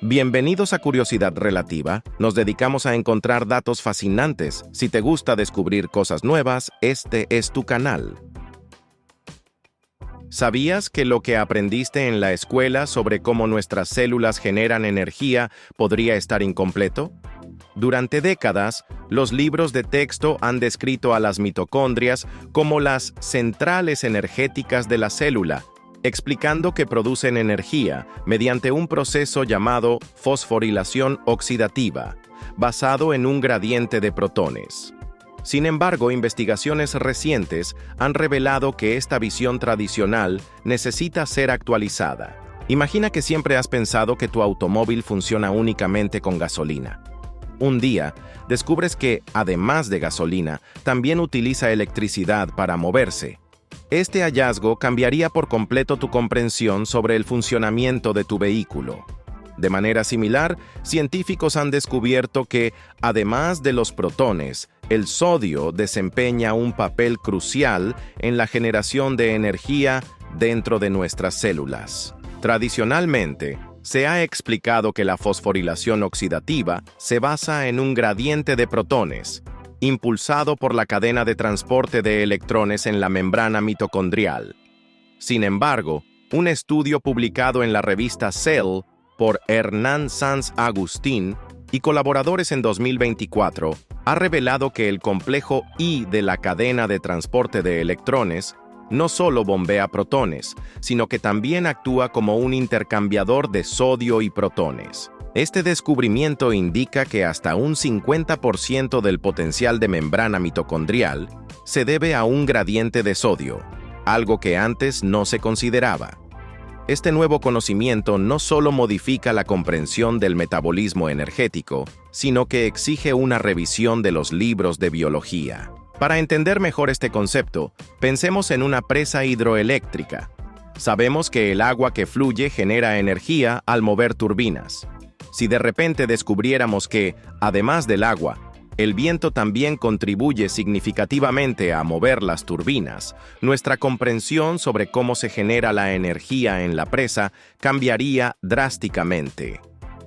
Bienvenidos a Curiosidad Relativa. Nos dedicamos a encontrar datos fascinantes. Si te gusta descubrir cosas nuevas, este es tu canal. ¿Sabías que lo que aprendiste en la escuela sobre cómo nuestras células generan energía podría estar incompleto? Durante décadas, los libros de texto han descrito a las mitocondrias como las centrales energéticas de la célula, explicando que producen energía mediante un proceso llamado fosforilación oxidativa, basado en un gradiente de protones. Sin embargo, investigaciones recientes han revelado que esta visión tradicional necesita ser actualizada. Imagina que siempre has pensado que tu automóvil funciona únicamente con gasolina. Un día, descubres que, además de gasolina, también utiliza electricidad para moverse. Este hallazgo cambiaría por completo tu comprensión sobre el funcionamiento de tu vehículo. De manera similar, científicos han descubierto que, además de los protones, el sodio desempeña un papel crucial en la generación de energía dentro de nuestras células. Tradicionalmente, se ha explicado que la fosforilación oxidativa se basa en un gradiente de protones, impulsado por la cadena de transporte de electrones en la membrana mitocondrial. Sin embargo, un estudio publicado en la revista Cell por Hernán Sanz Agustín y colaboradores en 2024 ha revelado que el complejo I de la cadena de transporte de electrones no solo bombea protones, sino que también actúa como un intercambiador de sodio y protones. Este descubrimiento indica que hasta un 50% del potencial de membrana mitocondrial se debe a un gradiente de sodio, algo que antes no se consideraba. Este nuevo conocimiento no solo modifica la comprensión del metabolismo energético, sino que exige una revisión de los libros de biología. Para entender mejor este concepto, pensemos en una presa hidroeléctrica. Sabemos que el agua que fluye genera energía al mover turbinas. Si de repente descubriéramos que, además del agua, el viento también contribuye significativamente a mover las turbinas, nuestra comprensión sobre cómo se genera la energía en la presa cambiaría drásticamente.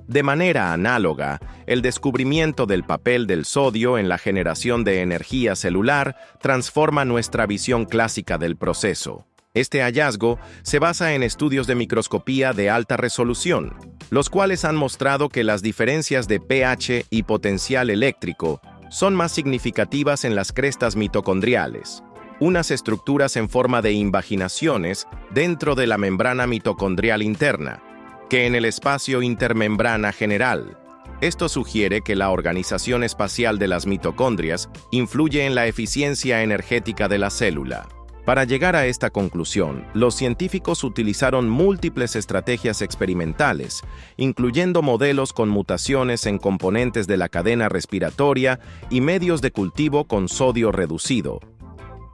De manera análoga, el descubrimiento del papel del sodio en la generación de energía celular transforma nuestra visión clásica del proceso. Este hallazgo se basa en estudios de microscopía de alta resolución, los cuales han mostrado que las diferencias de pH y potencial eléctrico son más significativas en las crestas mitocondriales, unas estructuras en forma de invaginaciones dentro de la membrana mitocondrial interna, que en el espacio intermembrana general. Esto sugiere que la organización espacial de las mitocondrias influye en la eficiencia energética de la célula. Para llegar a esta conclusión, los científicos utilizaron múltiples estrategias experimentales, incluyendo modelos con mutaciones en componentes de la cadena respiratoria y medios de cultivo con sodio reducido.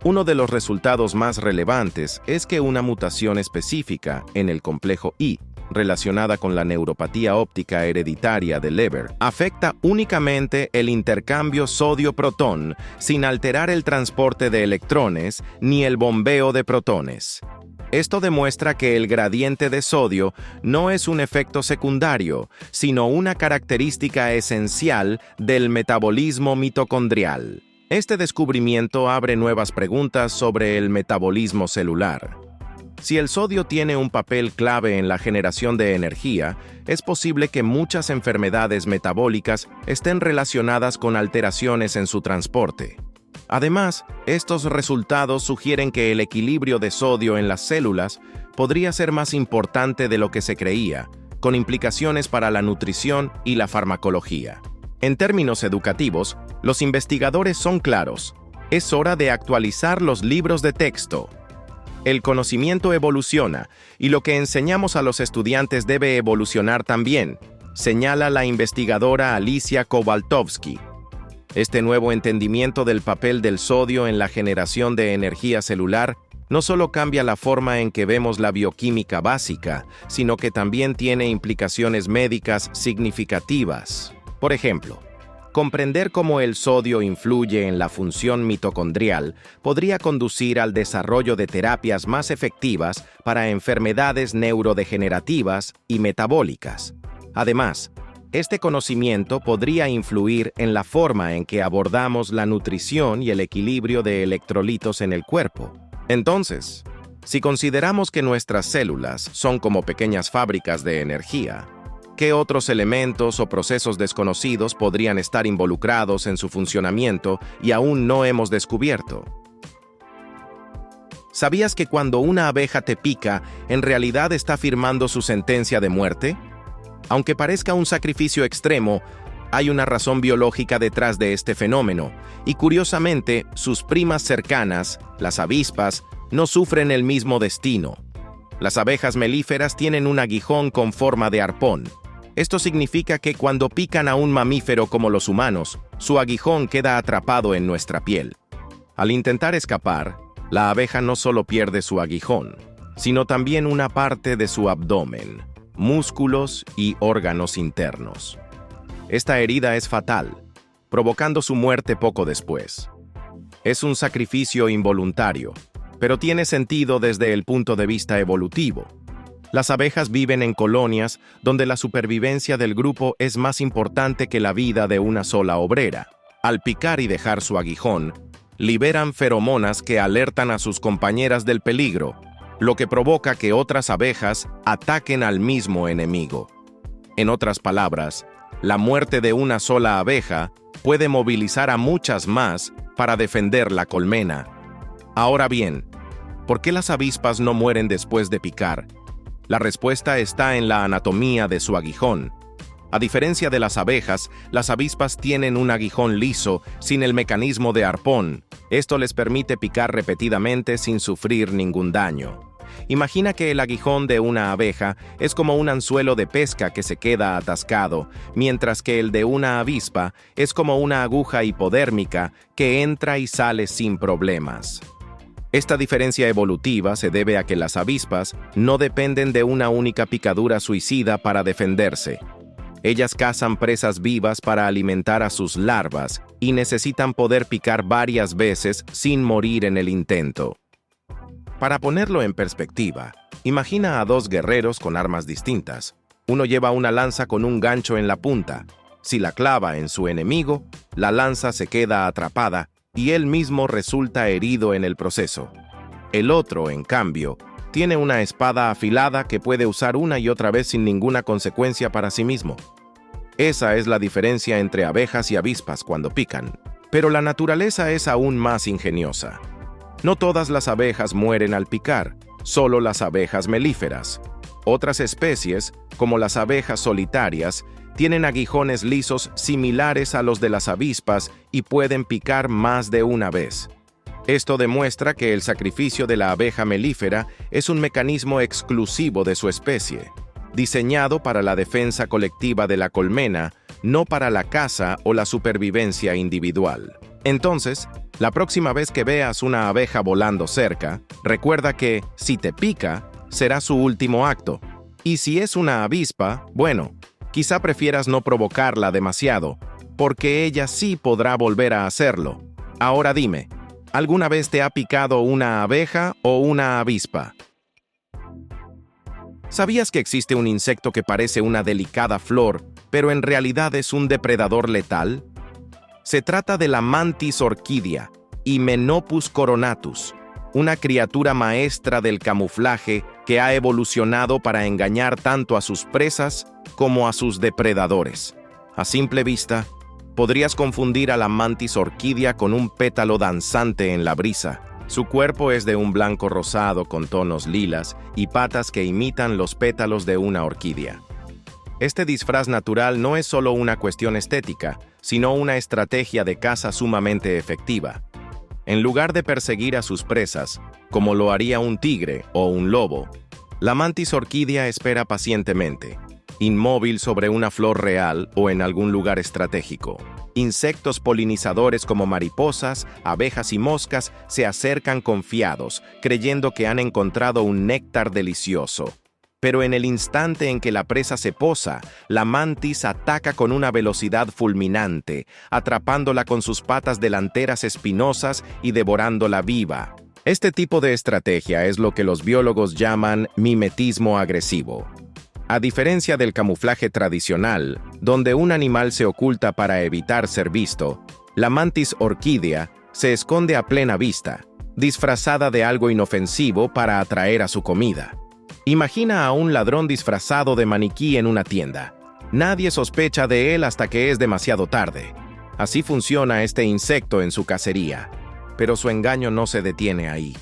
Uno de los resultados más relevantes es que una mutación específica en el complejo I, relacionada con la neuropatía óptica hereditaria de Leber, afecta únicamente el intercambio sodio-protón sin alterar el transporte de electrones ni el bombeo de protones. Esto demuestra que el gradiente de sodio no es un efecto secundario, sino una característica esencial del metabolismo mitocondrial. Este descubrimiento abre nuevas preguntas sobre el metabolismo celular. Si el sodio tiene un papel clave en la generación de energía, es posible que muchas enfermedades metabólicas estén relacionadas con alteraciones en su transporte. Además, estos resultados sugieren que el equilibrio de sodio en las células podría ser más importante de lo que se creía, con implicaciones para la nutrición y la farmacología. En términos educativos, los investigadores son claros. Es hora de actualizar los libros de texto. El conocimiento evoluciona, y lo que enseñamos a los estudiantes debe evolucionar también, señala la investigadora Alicia Kowaltowski. Este nuevo entendimiento del papel del sodio en la generación de energía celular no solo cambia la forma en que vemos la bioquímica básica, sino que también tiene implicaciones médicas significativas. Por ejemplo, comprender cómo el sodio influye en la función mitocondrial podría conducir al desarrollo de terapias más efectivas para enfermedades neurodegenerativas y metabólicas. Además, este conocimiento podría influir en la forma en que abordamos la nutrición y el equilibrio de electrolitos en el cuerpo. Entonces, si consideramos que nuestras células son como pequeñas fábricas de energía, ¿qué otros elementos o procesos desconocidos podrían estar involucrados en su funcionamiento y aún no hemos descubierto? ¿Sabías que cuando una abeja te pica, en realidad está firmando su sentencia de muerte? Aunque parezca un sacrificio extremo, hay una razón biológica detrás de este fenómeno, y curiosamente, sus primas cercanas, las avispas, no sufren el mismo destino. Las abejas melíferas tienen un aguijón con forma de arpón. Esto significa que cuando pican a un mamífero como los humanos, su aguijón queda atrapado en nuestra piel. Al intentar escapar, la abeja no solo pierde su aguijón, sino también una parte de su abdomen, músculos y órganos internos. Esta herida es fatal, provocando su muerte poco después. Es un sacrificio involuntario, pero tiene sentido desde el punto de vista evolutivo. Las abejas viven en colonias donde la supervivencia del grupo es más importante que la vida de una sola obrera. Al picar y dejar su aguijón, liberan feromonas que alertan a sus compañeras del peligro, lo que provoca que otras abejas ataquen al mismo enemigo. En otras palabras, la muerte de una sola abeja puede movilizar a muchas más para defender la colmena. Ahora bien, ¿por qué las avispas no mueren después de picar? La respuesta está en la anatomía de su aguijón. A diferencia de las avispas tienen un aguijón liso, sin el mecanismo de arpón. Esto les permite picar repetidamente sin sufrir ningún daño. Imagina que el aguijón de una abeja es como un anzuelo de pesca que se queda atascado, mientras que el de una avispa es como una aguja hipodérmica que entra y sale sin problemas. Esta diferencia evolutiva se debe a que las avispas no dependen de una única picadura suicida para defenderse. Ellas cazan presas vivas para alimentar a sus larvas y necesitan poder picar varias veces sin morir en el intento. Para ponerlo en perspectiva, imagina a dos guerreros con armas distintas. Uno lleva una lanza con un gancho en la punta. Si la clava en su enemigo, la lanza se queda atrapada y él mismo resulta herido en el proceso. El otro, en cambio, tiene una espada afilada que puede usar una y otra vez sin ninguna consecuencia para sí mismo. Esa es la diferencia entre abejas y avispas cuando pican. Pero la naturaleza es aún más ingeniosa. No todas las abejas mueren al picar, solo las abejas melíferas. Otras especies, como las abejas solitarias, tienen aguijones lisos similares a los de las avispas y pueden picar más de una vez. Esto demuestra que el sacrificio de la abeja melífera es un mecanismo exclusivo de su especie, diseñado para la defensa colectiva de la colmena, no para la caza o la supervivencia individual. Entonces, la próxima vez que veas una abeja volando cerca, recuerda que, si te pica, será su último acto. Y si es una avispa, bueno, quizá prefieras no provocarla demasiado, porque ella sí podrá volver a hacerlo. Ahora dime, ¿alguna vez te ha picado una abeja o una avispa? ¿Sabías que existe un insecto que parece una delicada flor, pero en realidad es un depredador letal? Se trata de la mantis orquídea, Hymenopus coronatus, una criatura maestra del camuflaje que ha evolucionado para engañar tanto a sus presas como a sus depredadores. A simple vista, podrías confundir a la mantis orquídea con un pétalo danzante en la brisa. Su cuerpo es de un blanco rosado con tonos lilas y patas que imitan los pétalos de una orquídea. Este disfraz natural no es solo una cuestión estética, sino una estrategia de caza sumamente efectiva. En lugar de perseguir a sus presas, como lo haría un tigre o un lobo, la mantis orquídea espera pacientemente, inmóvil sobre una flor real o en algún lugar estratégico. Insectos polinizadores como mariposas, abejas y moscas se acercan confiados, creyendo que han encontrado un néctar delicioso. Pero en el instante en que la presa se posa, la mantis ataca con una velocidad fulminante, atrapándola con sus patas delanteras espinosas y devorándola viva. Este tipo de estrategia es lo que los biólogos llaman mimetismo agresivo. A diferencia del camuflaje tradicional, donde un animal se oculta para evitar ser visto, la mantis orquídea se esconde a plena vista, disfrazada de algo inofensivo para atraer a su comida. Imagina a un ladrón disfrazado de maniquí en una tienda. Nadie sospecha de él hasta que es demasiado tarde. Así funciona este insecto en su cacería. Pero su engaño no se detiene ahí.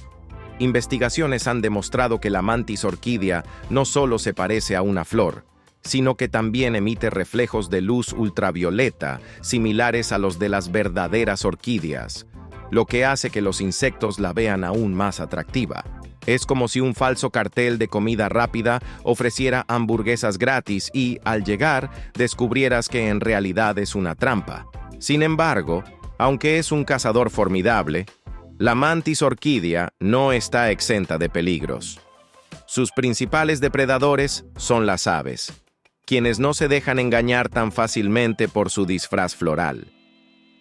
Investigaciones han demostrado que la mantis orquídea no solo se parece a una flor, sino que también emite reflejos de luz ultravioleta similares a los de las verdaderas orquídeas, lo que hace que los insectos la vean aún más atractiva. Es como si un falso cartel de comida rápida ofreciera hamburguesas gratis y, al llegar, descubrieras que en realidad es una trampa. Sin embargo, aunque es un cazador formidable, la mantis orquídea no está exenta de peligros. Sus principales depredadores son las aves, quienes no se dejan engañar tan fácilmente por su disfraz floral.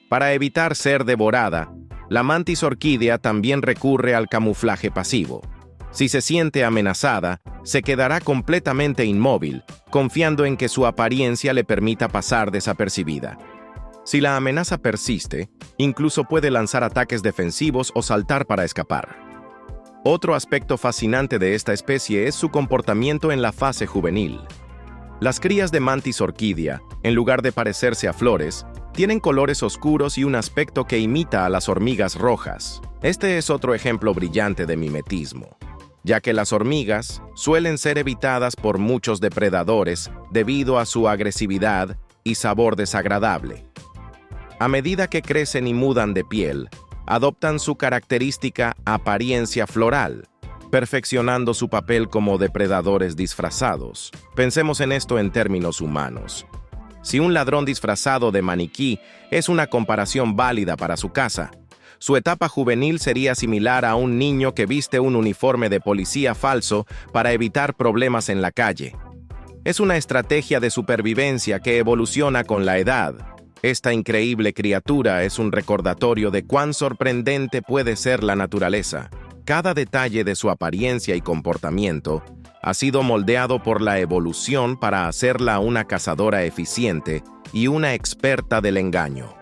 Para evitar ser devorada, la mantis orquídea también recurre al camuflaje pasivo. Si se siente amenazada, se quedará completamente inmóvil, confiando en que su apariencia le permita pasar desapercibida. Si la amenaza persiste, incluso puede lanzar ataques defensivos o saltar para escapar. Otro aspecto fascinante de esta especie es su comportamiento en la fase juvenil. Las crías de mantis orquídea, en lugar de parecerse a flores, tienen colores oscuros y un aspecto que imita a las hormigas rojas. Este es otro ejemplo brillante de mimetismo, ya que las hormigas suelen ser evitadas por muchos depredadores debido a su agresividad y sabor desagradable. A medida que crecen y mudan de piel, adoptan su característica apariencia floral, perfeccionando su papel como depredadores disfrazados. Pensemos en esto en términos humanos. Si un ladrón disfrazado de maniquí es una comparación válida para su caza, su etapa juvenil sería similar a un niño que viste un uniforme de policía falso para evitar problemas en la calle. Es una estrategia de supervivencia que evoluciona con la edad. Esta increíble criatura es un recordatorio de cuán sorprendente puede ser la naturaleza. Cada detalle de su apariencia y comportamiento ha sido moldeado por la evolución para hacerla una cazadora eficiente y una experta del engaño.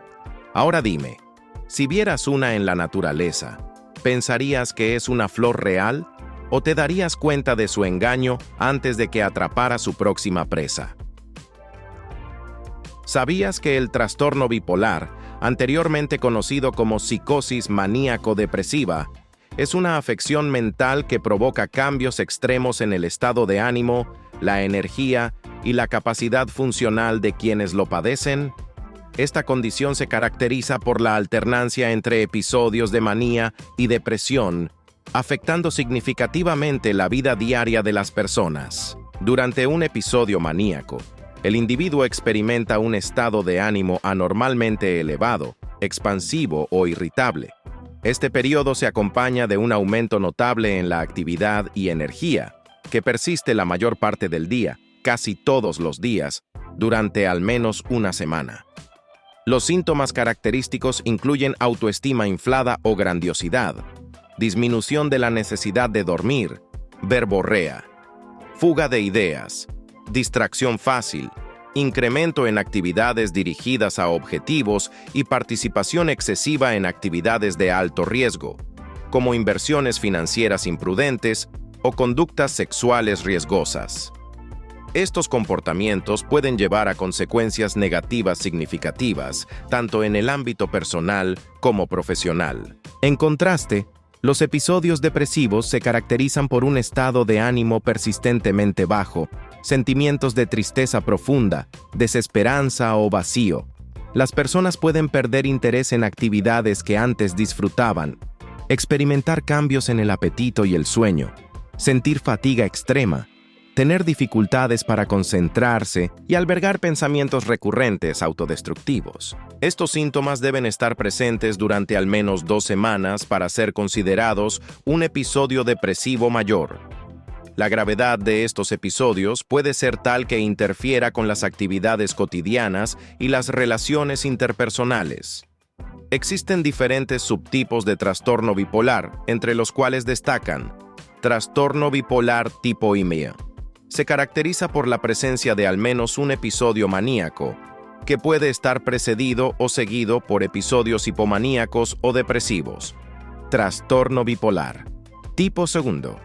Ahora dime, si vieras una en la naturaleza, ¿pensarías que es una flor real o te darías cuenta de su engaño antes de que atrapara su próxima presa? ¿Sabías que el trastorno bipolar, anteriormente conocido como psicosis maníaco-depresiva, es una afección mental que provoca cambios extremos en el estado de ánimo, la energía y la capacidad funcional de quienes lo padecen? Esta condición se caracteriza por la alternancia entre episodios de manía y depresión, afectando significativamente la vida diaria de las personas. Durante un episodio maníaco, el individuo experimenta un estado de ánimo anormalmente elevado, expansivo o irritable. Este periodo se acompaña de un aumento notable en la actividad y energía, que persiste la mayor parte del día, casi todos los días, durante al menos una semana. Los síntomas característicos incluyen autoestima inflada o grandiosidad, disminución de la necesidad de dormir, verborrea, fuga de ideas, distracción fácil, incremento en actividades dirigidas a objetivos y participación excesiva en actividades de alto riesgo, como inversiones financieras imprudentes o conductas sexuales riesgosas. Estos comportamientos pueden llevar a consecuencias negativas significativas, tanto en el ámbito personal como profesional. En contraste, los episodios depresivos se caracterizan por un estado de ánimo persistentemente bajo, sentimientos de tristeza profunda, desesperanza o vacío. Las personas pueden perder interés en actividades que antes disfrutaban, experimentar cambios en el apetito y el sueño, sentir fatiga extrema, tener dificultades para concentrarse y albergar pensamientos recurrentes autodestructivos. Estos síntomas deben estar presentes durante al menos 2 semanas para ser considerados un episodio depresivo mayor. La gravedad de estos episodios puede ser tal que interfiera con las actividades cotidianas y las relaciones interpersonales. Existen diferentes subtipos de trastorno bipolar, entre los cuales destacan trastorno bipolar tipo IMEA, se caracteriza por la presencia de al menos un episodio maníaco, que puede estar precedido o seguido por episodios hipomaníacos o depresivos. Trastorno bipolar. Tipo segundo.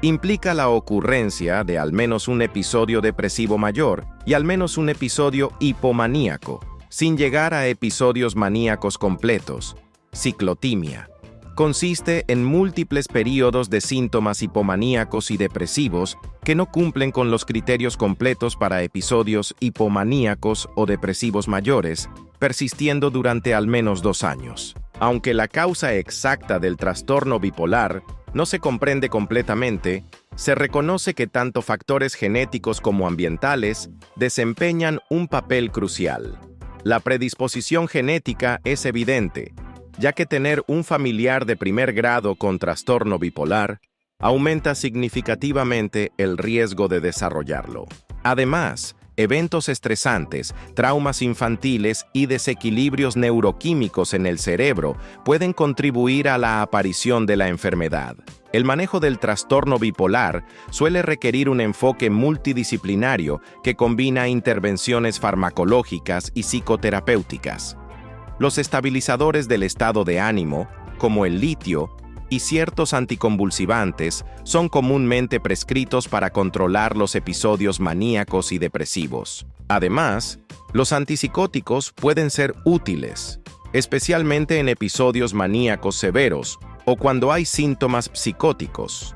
Implica la ocurrencia de al menos un episodio depresivo mayor y al menos un episodio hipomaníaco, sin llegar a episodios maníacos completos. Ciclotimia. Consiste en múltiples periodos de síntomas hipomaníacos y depresivos que no cumplen con los criterios completos para episodios hipomaníacos o depresivos mayores, persistiendo durante al menos 2 años. Aunque la causa exacta del trastorno bipolar no se comprende completamente, se reconoce que tanto factores genéticos como ambientales desempeñan un papel crucial. La predisposición genética es evidente, ya que tener un familiar de primer grado con trastorno bipolar aumenta significativamente el riesgo de desarrollarlo. Además, eventos estresantes, traumas infantiles y desequilibrios neuroquímicos en el cerebro pueden contribuir a la aparición de la enfermedad. El manejo del trastorno bipolar suele requerir un enfoque multidisciplinario que combina intervenciones farmacológicas y psicoterapéuticas. Los estabilizadores del estado de ánimo, como el litio, y ciertos anticonvulsivantes son comúnmente prescritos para controlar los episodios maníacos y depresivos. Además, los antipsicóticos pueden ser útiles, especialmente en episodios maníacos severos o cuando hay síntomas psicóticos.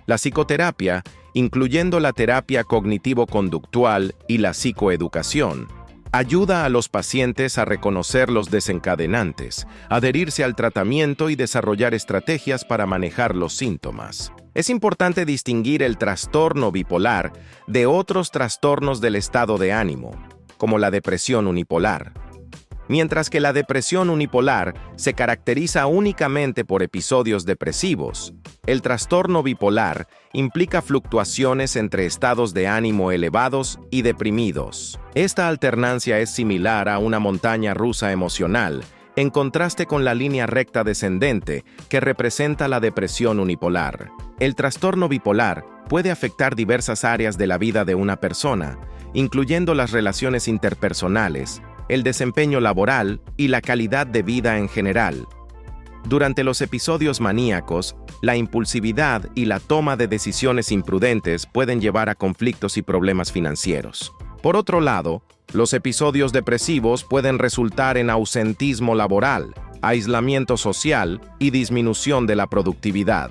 La psicoterapia, incluyendo la terapia cognitivo-conductual y la psicoeducación, ayuda a los pacientes a reconocer los desencadenantes, adherirse al tratamiento y desarrollar estrategias para manejar los síntomas. Es importante distinguir el trastorno bipolar de otros trastornos del estado de ánimo, como la depresión unipolar. Mientras que la depresión unipolar se caracteriza únicamente por episodios depresivos, el trastorno bipolar implica fluctuaciones entre estados de ánimo elevados y deprimidos. Esta alternancia es similar a una montaña rusa emocional, en contraste con la línea recta descendente que representa la depresión unipolar. El trastorno bipolar puede afectar diversas áreas de la vida de una persona, incluyendo las relaciones interpersonales, el desempeño laboral y la calidad de vida en general. Durante los episodios maníacos, la impulsividad y la toma de decisiones imprudentes pueden llevar a conflictos y problemas financieros. Por otro lado, los episodios depresivos pueden resultar en ausentismo laboral, aislamiento social y disminución de la productividad.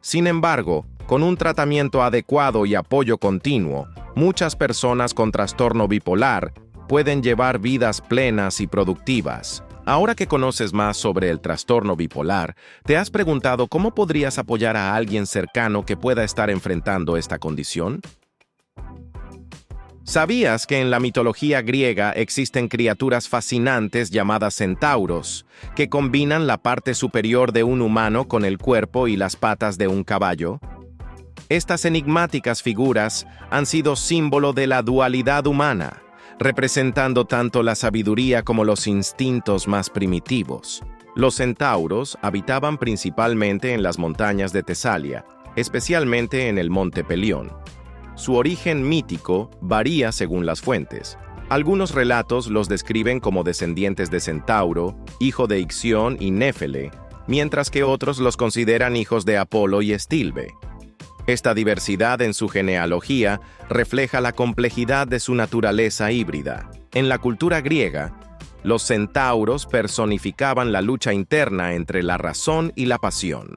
Sin embargo, con un tratamiento adecuado y apoyo continuo, muchas personas con trastorno bipolar pueden llevar vidas plenas y productivas. Ahora que conoces más sobre el trastorno bipolar, ¿te has preguntado cómo podrías apoyar a alguien cercano que pueda estar enfrentando esta condición? ¿Sabías que en la mitología griega existen criaturas fascinantes llamadas centauros, que combinan la parte superior de un humano con el cuerpo y las patas de un caballo? Estas enigmáticas figuras han sido símbolo de la dualidad humana, representando tanto la sabiduría como los instintos más primitivos. Los centauros habitaban principalmente en las montañas de Tesalia, especialmente en el monte Pelión. Su origen mítico varía según las fuentes. Algunos relatos los describen como descendientes de Centauro, hijo de Ixión y Néfele, mientras que otros los consideran hijos de Apolo y Estilbe. Esta diversidad en su genealogía refleja la complejidad de su naturaleza híbrida. En la cultura griega, los centauros personificaban la lucha interna entre la razón y la pasión.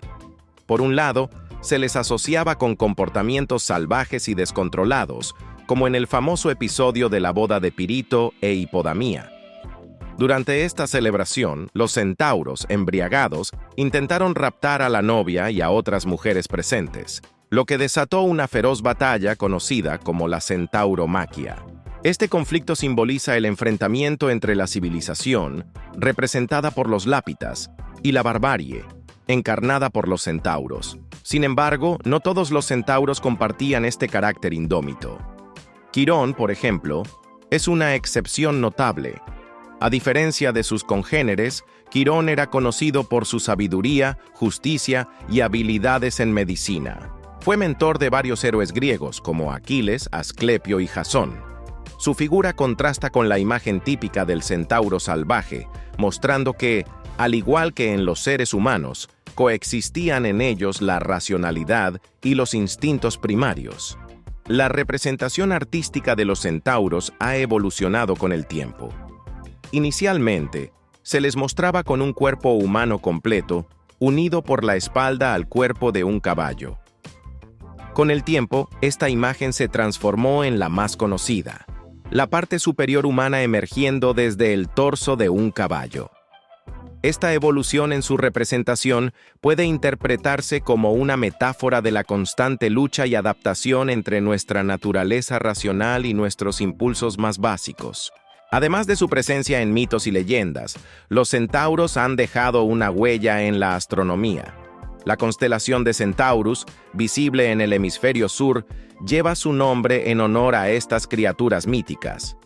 Por un lado, se les asociaba con comportamientos salvajes y descontrolados, como en el famoso episodio de la boda de Pirito e Hipodamía. Durante esta celebración, los centauros, embriagados, intentaron raptar a la novia y a otras mujeres presentes, lo que desató una feroz batalla conocida como la Centauromaquia. Este conflicto simboliza el enfrentamiento entre la civilización, representada por los lápitas, y la barbarie, encarnada por los centauros. Sin embargo, no todos los centauros compartían este carácter indómito. Quirón, por ejemplo, es una excepción notable. A diferencia de sus congéneres, Quirón era conocido por su sabiduría, justicia y habilidades en medicina. Fue mentor de varios héroes griegos como Aquiles, Asclepio y Jasón. Su figura contrasta con la imagen típica del centauro salvaje, mostrando que, al igual que en los seres humanos, coexistían en ellos la racionalidad y los instintos primarios. La representación artística de los centauros ha evolucionado con el tiempo. Inicialmente, se les mostraba con un cuerpo humano completo, unido por la espalda al cuerpo de un caballo. Con el tiempo, esta imagen se transformó en la más conocida, la parte superior humana emergiendo desde el torso de un caballo. Esta evolución en su representación puede interpretarse como una metáfora de la constante lucha y adaptación entre nuestra naturaleza racional y nuestros impulsos más básicos. Además de su presencia en mitos y leyendas, los centauros han dejado una huella en la astronomía. La constelación de Centaurus, visible en el hemisferio sur, lleva su nombre en honor a estas criaturas míticas.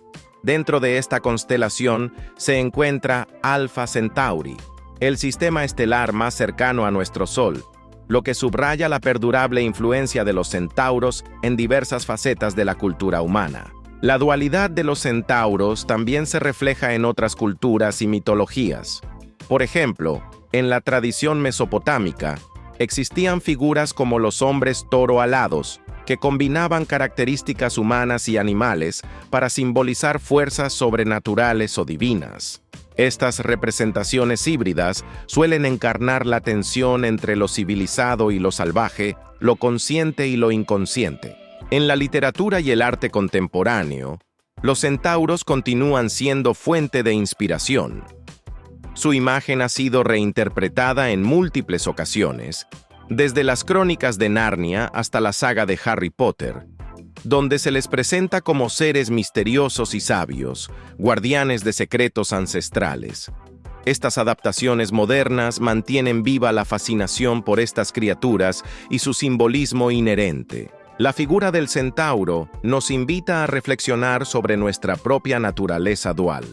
Dentro de esta constelación se encuentra Alpha Centauri, el sistema estelar más cercano a nuestro Sol, lo que subraya la perdurable influencia de los centauros en diversas facetas de la cultura humana. La dualidad de los centauros también se refleja en otras culturas y mitologías. Por ejemplo, en la tradición mesopotámica, existían figuras como los hombres toro alados, que combinaban características humanas y animales para simbolizar fuerzas sobrenaturales o divinas. Estas representaciones híbridas suelen encarnar la tensión entre lo civilizado y lo salvaje, lo consciente y lo inconsciente. En la literatura y el arte contemporáneo, los centauros continúan siendo fuente de inspiración. Su imagen ha sido reinterpretada en múltiples ocasiones, desde las crónicas de Narnia hasta la saga de Harry Potter, donde se les presenta como seres misteriosos y sabios, guardianes de secretos ancestrales. Estas adaptaciones modernas mantienen viva la fascinación por estas criaturas y su simbolismo inherente. La figura del centauro nos invita a reflexionar sobre nuestra propia naturaleza dual.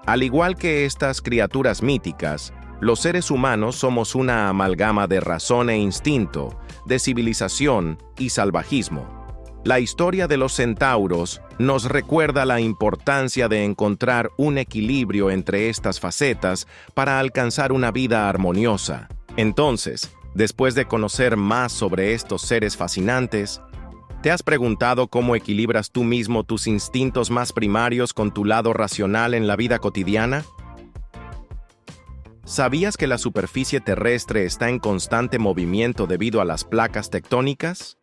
Al igual que estas criaturas míticas, los seres humanos somos una amalgama de razón e instinto, de civilización y salvajismo. La historia de los centauros nos recuerda la importancia de encontrar un equilibrio entre estas facetas para alcanzar una vida armoniosa. Entonces, después de conocer más sobre estos seres fascinantes, ¿te has preguntado cómo equilibras tú mismo tus instintos más primarios con tu lado racional en la vida cotidiana? ¿Sabías que la superficie terrestre está en constante movimiento debido a las placas tectónicas?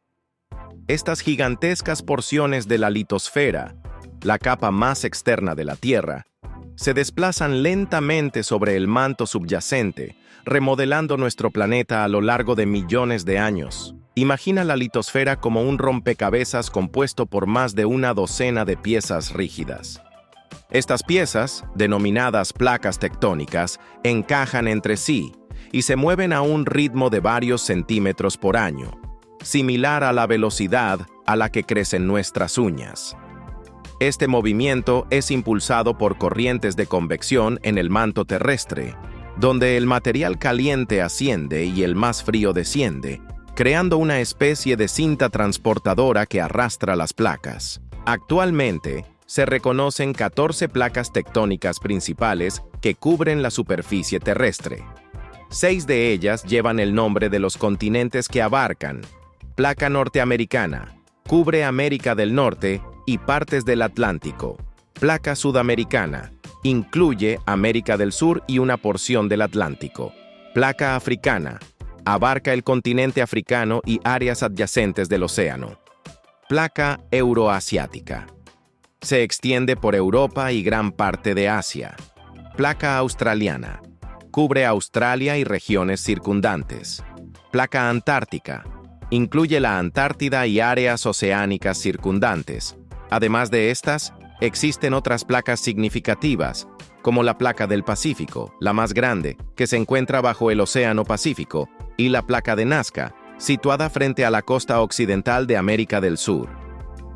Estas gigantescas porciones de la litosfera, la capa más externa de la Tierra, se desplazan lentamente sobre el manto subyacente, remodelando nuestro planeta a lo largo de millones de años. Imagina la litosfera como un rompecabezas compuesto por más de una docena de piezas rígidas. Estas piezas, denominadas placas tectónicas, encajan entre sí y se mueven a un ritmo de varios centímetros por año, similar a la velocidad a la que crecen nuestras uñas. Este movimiento es impulsado por corrientes de convección en el manto terrestre, donde el material caliente asciende y el más frío desciende, creando una especie de cinta transportadora que arrastra las placas. Actualmente, se reconocen 14 placas tectónicas principales que cubren la superficie terrestre. 6 de ellas llevan el nombre de los continentes que abarcan: placa norteamericana, cubre América del Norte y partes del Atlántico. Placa sudamericana, incluye América del Sur y una porción del Atlántico. Placa africana, abarca el continente africano y áreas adyacentes del océano. Placa euroasiática, se extiende por Europa y gran parte de Asia. Placa australiana, cubre Australia y regiones circundantes. Placa antártica, incluye la Antártida y áreas oceánicas circundantes. Además de estas, existen otras placas significativas, como la placa del Pacífico, la más grande, que se encuentra bajo el Océano Pacífico, y la placa de Nazca, situada frente a la costa occidental de América del Sur.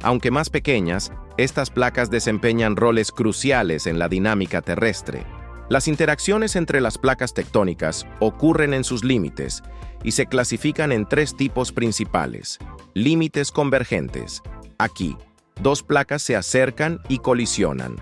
Aunque más pequeñas, estas placas desempeñan roles cruciales en la dinámica terrestre. Las interacciones entre las placas tectónicas ocurren en sus límites y se clasifican en tres tipos principales. Límites convergentes. Aquí, dos placas se acercan y colisionan.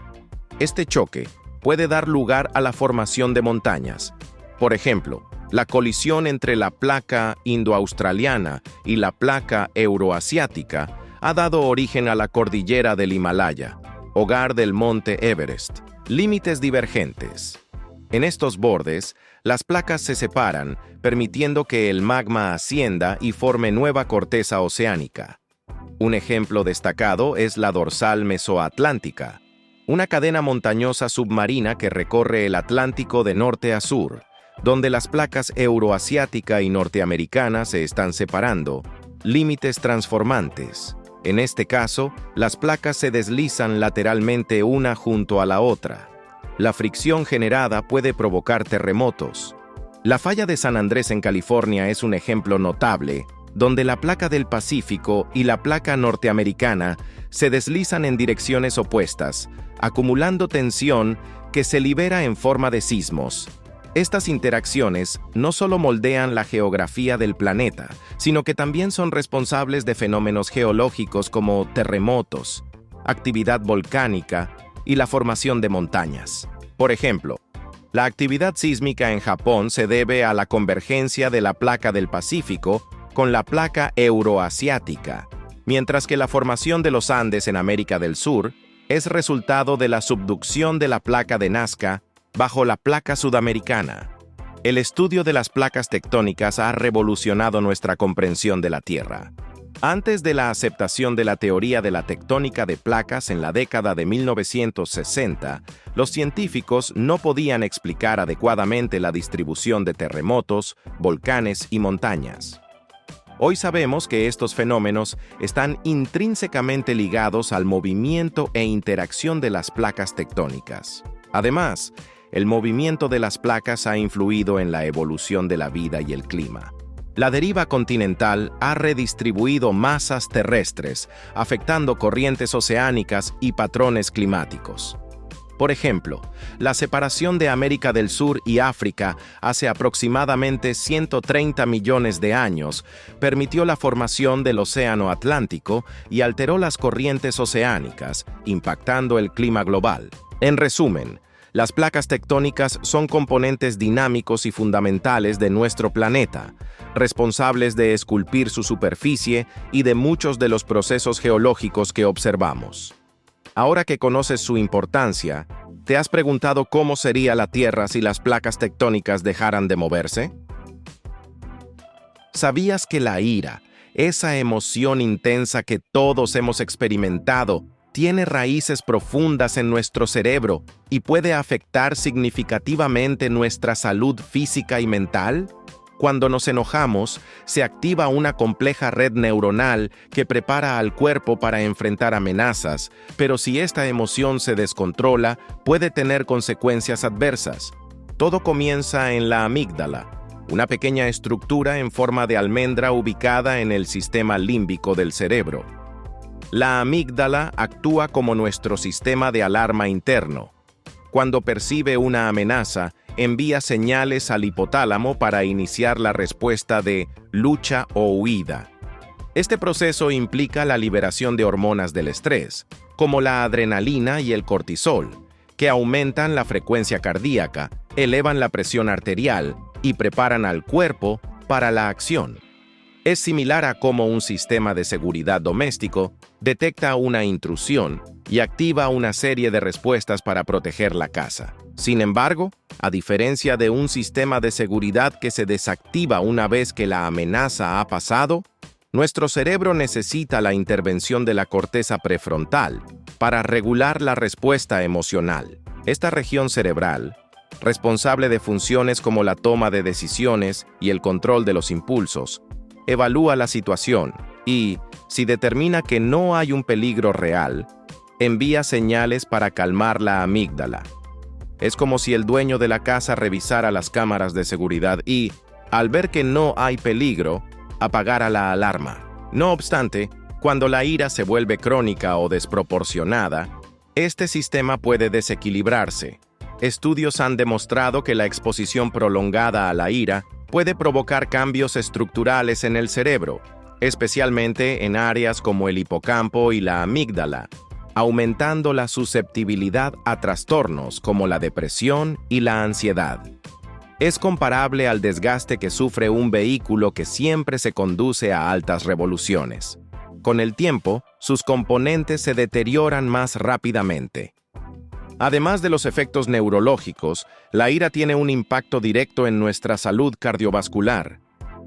Este choque puede dar lugar a la formación de montañas. Por ejemplo, la colisión entre la placa indoaustraliana y la placa euroasiática ha dado origen a la cordillera del Himalaya, hogar del monte Everest. Límites divergentes. En estos bordes, las placas se separan, permitiendo que el magma ascienda y forme nueva corteza oceánica. Un ejemplo destacado es la dorsal mesoatlántica, una cadena montañosa submarina que recorre el Atlántico de norte a sur, donde las placas euroasiática y norteamericana se están separando. Límites transformantes. En este caso, las placas se deslizan lateralmente una junto a la otra. La fricción generada puede provocar terremotos. La falla de San Andrés en California es un ejemplo notable, donde la placa del Pacífico y la placa norteamericana se deslizan en direcciones opuestas, acumulando tensión que se libera en forma de sismos. Estas interacciones no solo moldean la geografía del planeta, sino que también son responsables de fenómenos geológicos como terremotos, actividad volcánica y la formación de montañas. Por ejemplo, la actividad sísmica en Japón se debe a la convergencia de la placa del Pacífico con la placa euroasiática, mientras que la formación de los Andes en América del Sur es resultado de la subducción de la placa de Nazca bajo la placa sudamericana. El estudio de las placas tectónicas ha revolucionado nuestra comprensión de la Tierra. Antes de la aceptación de la teoría de la tectónica de placas en la década de 1960, los científicos no podían explicar adecuadamente la distribución de terremotos, volcanes y montañas. Hoy sabemos que estos fenómenos están intrínsecamente ligados al movimiento e interacción de las placas tectónicas. Además, el movimiento de las placas ha influido en la evolución de la vida y el clima. La deriva continental ha redistribuido masas terrestres, afectando corrientes oceánicas y patrones climáticos. Por ejemplo, la separación de América del Sur y África hace aproximadamente 130 millones de años permitió la formación del Océano Atlántico y alteró las corrientes oceánicas, impactando el clima global. En resumen, las placas tectónicas son componentes dinámicos y fundamentales de nuestro planeta, responsables de esculpir su superficie y de muchos de los procesos geológicos que observamos. Ahora que conoces su importancia, ¿te has preguntado cómo sería la Tierra si las placas tectónicas dejaran de moverse? ¿Sabías que la ira, esa emoción intensa que todos hemos experimentado, tiene raíces profundas en nuestro cerebro y puede afectar significativamente nuestra salud física y mental? Cuando nos enojamos, se activa una compleja red neuronal que prepara al cuerpo para enfrentar amenazas, pero si esta emoción se descontrola, puede tener consecuencias adversas. Todo comienza en la amígdala, una pequeña estructura en forma de almendra ubicada en el sistema límbico del cerebro. La amígdala actúa como nuestro sistema de alarma interno. Cuando percibe una amenaza, envía señales al hipotálamo para iniciar la respuesta de lucha o huida. Este proceso implica la liberación de hormonas del estrés, como la adrenalina y el cortisol, que aumentan la frecuencia cardíaca, elevan la presión arterial y preparan al cuerpo para la acción. Es similar a cómo un sistema de seguridad doméstico detecta una intrusión y activa una serie de respuestas para proteger la casa. Sin embargo, a diferencia de un sistema de seguridad que se desactiva una vez que la amenaza ha pasado, nuestro cerebro necesita la intervención de la corteza prefrontal para regular la respuesta emocional. Esta región cerebral, responsable de funciones como la toma de decisiones y el control de los impulsos, evalúa la situación y, si determina que no hay un peligro real, envía señales para calmar la amígdala. Es como si el dueño de la casa revisara las cámaras de seguridad y, al ver que no hay peligro, apagara la alarma. No obstante, cuando la ira se vuelve crónica o desproporcionada, este sistema puede desequilibrarse. Estudios han demostrado que la exposición prolongada a la ira puede provocar cambios estructurales en el cerebro, especialmente en áreas como el hipocampo y la amígdala, aumentando la susceptibilidad a trastornos como la depresión y la ansiedad. Es comparable al desgaste que sufre un vehículo que siempre se conduce a altas revoluciones. Con el tiempo, sus componentes se deterioran más rápidamente. Además de los efectos neurológicos, la ira tiene un impacto directo en nuestra salud cardiovascular.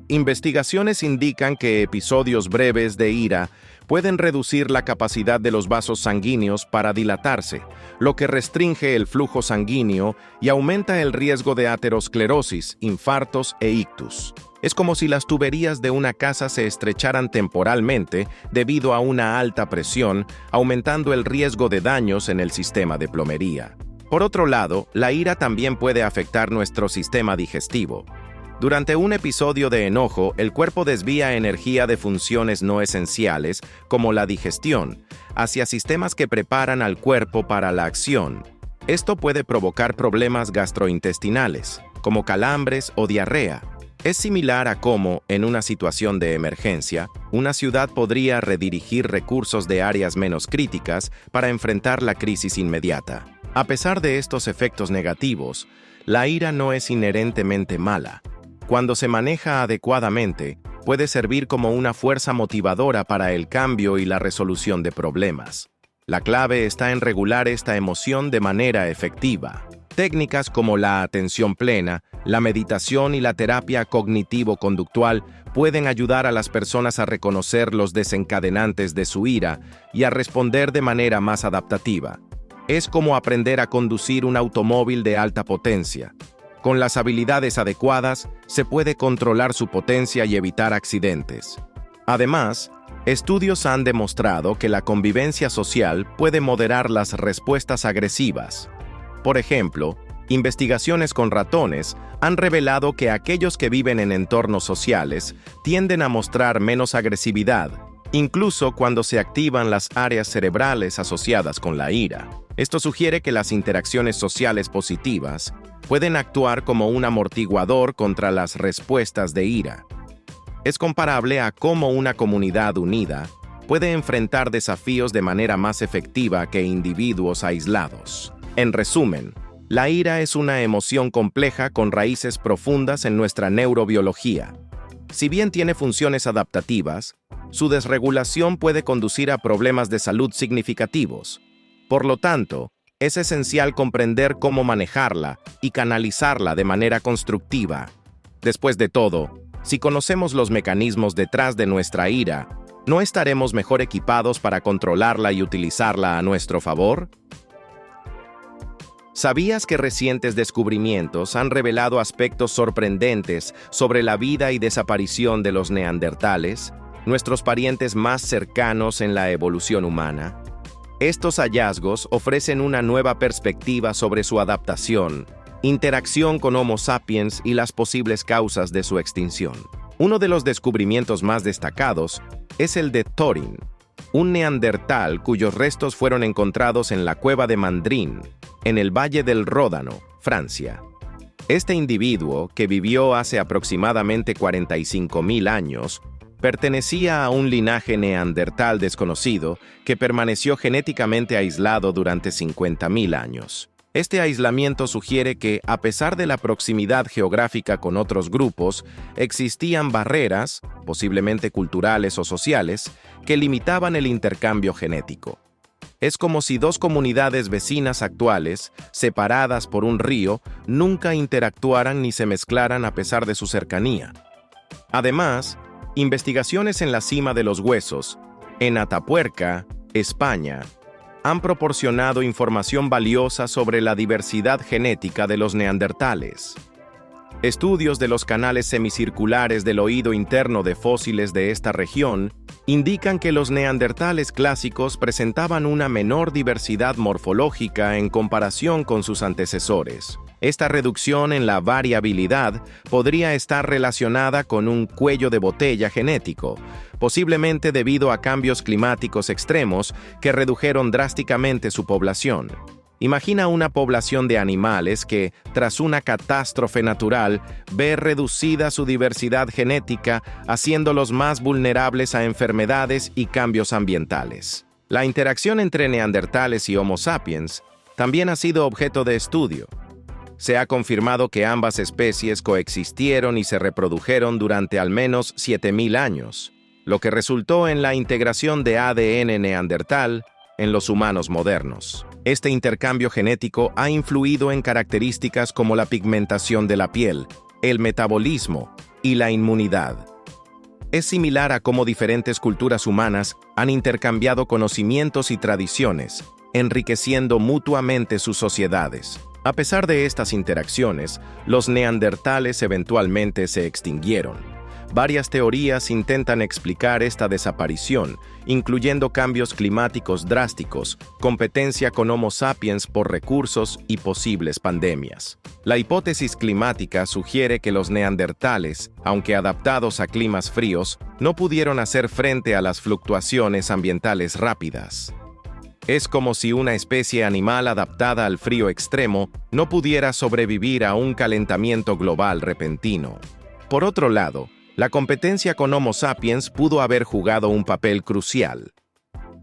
Investigaciones indican que episodios breves de ira pueden reducir la capacidad de los vasos sanguíneos para dilatarse, lo que restringe el flujo sanguíneo y aumenta el riesgo de aterosclerosis, infartos e ictus. Es como si las tuberías de una casa se estrecharan temporalmente debido a una alta presión, aumentando el riesgo de daños en el sistema de plomería. Por otro lado, la ira también puede afectar nuestro sistema digestivo. Durante un episodio de enojo, el cuerpo desvía energía de funciones no esenciales, como la digestión, hacia sistemas que preparan al cuerpo para la acción. Esto puede provocar problemas gastrointestinales, como calambres o diarrea. Es similar a cómo, en una situación de emergencia, una ciudad podría redirigir recursos de áreas menos críticas para enfrentar la crisis inmediata. A pesar de estos efectos negativos, la ira no es inherentemente mala. Cuando se maneja adecuadamente, puede servir como una fuerza motivadora para el cambio y la resolución de problemas. La clave está en regular esta emoción de manera efectiva. Técnicas como la atención plena, la meditación y la terapia cognitivo-conductual pueden ayudar a las personas a reconocer los desencadenantes de su ira y a responder de manera más adaptativa. Es como aprender a conducir un automóvil de alta potencia. Con las habilidades adecuadas, se puede controlar su potencia y evitar accidentes. Además, estudios han demostrado que la convivencia social puede moderar las respuestas agresivas. Por ejemplo, investigaciones con ratones han revelado que aquellos que viven en entornos sociales tienden a mostrar menos agresividad, incluso cuando se activan las áreas cerebrales asociadas con la ira. Esto sugiere que las interacciones sociales positivas pueden actuar como un amortiguador contra las respuestas de ira. Es comparable a cómo una comunidad unida puede enfrentar desafíos de manera más efectiva que individuos aislados. En resumen, la ira es una emoción compleja con raíces profundas en nuestra neurobiología. Si bien tiene funciones adaptativas, su desregulación puede conducir a problemas de salud significativos. Por lo tanto, es esencial comprender cómo manejarla y canalizarla de manera constructiva. Después de todo, si conocemos los mecanismos detrás de nuestra ira, ¿no estaremos mejor equipados para controlarla y utilizarla a nuestro favor? ¿Sabías que recientes descubrimientos han revelado aspectos sorprendentes sobre la vida y desaparición de los neandertales, nuestros parientes más cercanos en la evolución humana? Estos hallazgos ofrecen una nueva perspectiva sobre su adaptación, interacción con Homo sapiens y las posibles causas de su extinción. Uno de los descubrimientos más destacados es el de Thorin, un neandertal cuyos restos fueron encontrados en la cueva de Mandrin, en el Valle del Ródano, Francia. Este individuo, que vivió hace aproximadamente 45.000 años, pertenecía a un linaje neandertal desconocido que permaneció genéticamente aislado durante 50.000 años. Este aislamiento sugiere que, a pesar de la proximidad geográfica con otros grupos, existían barreras, posiblemente culturales o sociales, que limitaban el intercambio genético. Es como si dos comunidades vecinas actuales, separadas por un río, nunca interactuaran ni se mezclaran a pesar de su cercanía. Además, investigaciones en la cima de los huesos, en Atapuerca, España, han proporcionado información valiosa sobre la diversidad genética de los neandertales. Estudios de los canales semicirculares del oído interno de fósiles de esta región indican que los neandertales clásicos presentaban una menor diversidad morfológica en comparación con sus antecesores. Esta reducción en la variabilidad podría estar relacionada con un cuello de botella genético, posiblemente debido a cambios climáticos extremos que redujeron drásticamente su población. Imagina una población de animales que, tras una catástrofe natural, ve reducida su diversidad genética, haciéndolos más vulnerables a enfermedades y cambios ambientales. La interacción entre neandertales y Homo sapiens también ha sido objeto de estudio. Se ha confirmado que ambas especies coexistieron y se reprodujeron durante al menos 7.000 años, lo que resultó en la integración de ADN neandertal en los humanos modernos. Este intercambio genético ha influido en características como la pigmentación de la piel, el metabolismo y la inmunidad. Es similar a cómo diferentes culturas humanas han intercambiado conocimientos y tradiciones, enriqueciendo mutuamente sus sociedades. A pesar de estas interacciones, los neandertales eventualmente se extinguieron. Varias teorías intentan explicar esta desaparición, incluyendo cambios climáticos drásticos, competencia con Homo sapiens por recursos y posibles pandemias. La hipótesis climática sugiere que los neandertales, aunque adaptados a climas fríos, no pudieron hacer frente a las fluctuaciones ambientales rápidas. Es como si una especie animal adaptada al frío extremo no pudiera sobrevivir a un calentamiento global repentino. Por otro lado, la competencia con Homo sapiens pudo haber jugado un papel crucial.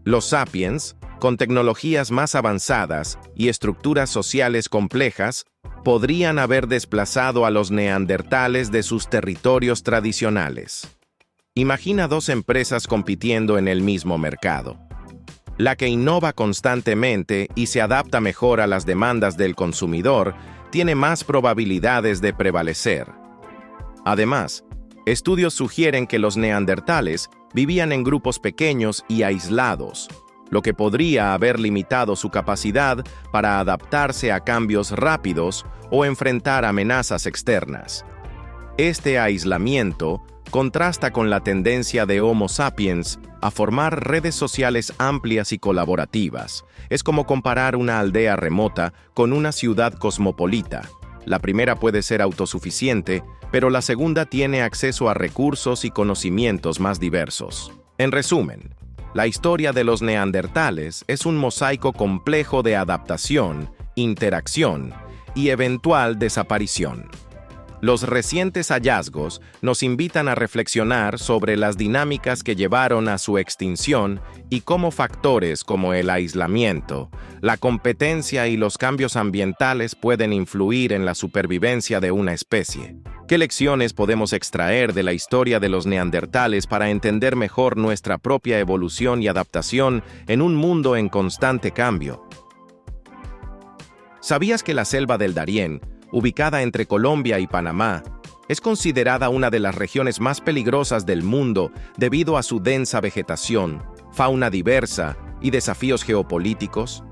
Los sapiens, con tecnologías más avanzadas y estructuras sociales complejas, podrían haber desplazado a los neandertales de sus territorios tradicionales. Imagina dos empresas compitiendo en el mismo mercado. La que innova constantemente y se adapta mejor a las demandas del consumidor tiene más probabilidades de prevalecer. Además, estudios sugieren que los neandertales vivían en grupos pequeños y aislados, lo que podría haber limitado su capacidad para adaptarse a cambios rápidos o enfrentar amenazas externas. Este aislamiento contrasta con la tendencia de Homo sapiens a formar redes sociales amplias y colaborativas. Es como comparar una aldea remota con una ciudad cosmopolita. La primera puede ser autosuficiente, pero la segunda tiene acceso a recursos y conocimientos más diversos. En resumen, la historia de los neandertales es un mosaico complejo de adaptación, interacción y eventual desaparición. Los recientes hallazgos nos invitan a reflexionar sobre las dinámicas que llevaron a su extinción y cómo factores como el aislamiento, la competencia y los cambios ambientales pueden influir en la supervivencia de una especie. ¿Qué lecciones podemos extraer de la historia de los neandertales para entender mejor nuestra propia evolución y adaptación en un mundo en constante cambio? ¿Sabías que la selva del Darién, ubicada entre Colombia y Panamá, es considerada una de las regiones más peligrosas del mundo debido a su densa vegetación, fauna diversa y desafíos geopolíticos?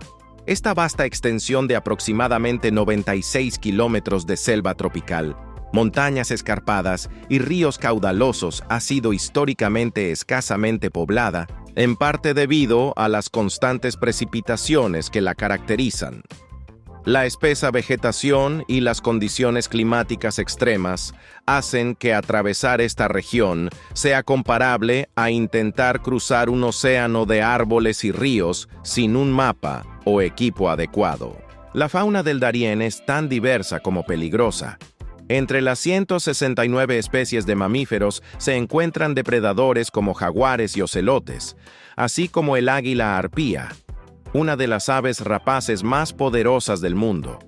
Esta vasta extensión de aproximadamente 96 kilómetros de selva tropical, montañas escarpadas y ríos caudalosos ha sido históricamente escasamente poblada, en parte debido a las constantes precipitaciones que la caracterizan. La espesa vegetación y las condiciones climáticas extremas hacen que atravesar esta región sea comparable a intentar cruzar un océano de árboles y ríos sin un mapa o equipo adecuado. La fauna del Darién es tan diversa como peligrosa. Entre las 169 especies de mamíferos se encuentran depredadores como jaguares y ocelotes, así como el águila arpía, una de las aves rapaces más poderosas del mundo.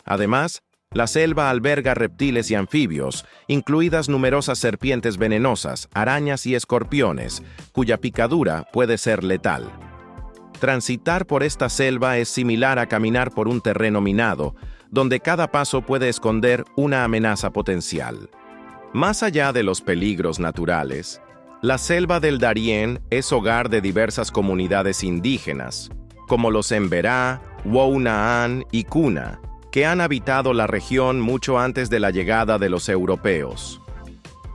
Además, la selva alberga reptiles y anfibios, incluidas numerosas serpientes venenosas, arañas y escorpiones, cuya picadura puede ser letal. Transitar por esta selva es similar a caminar por un terreno minado, donde cada paso puede esconder una amenaza potencial. Más allá de los peligros naturales, la selva del Darién es hogar de diversas comunidades indígenas, como los Emberá, Wounaan y Kuna, que han habitado la región mucho antes de la llegada de los europeos.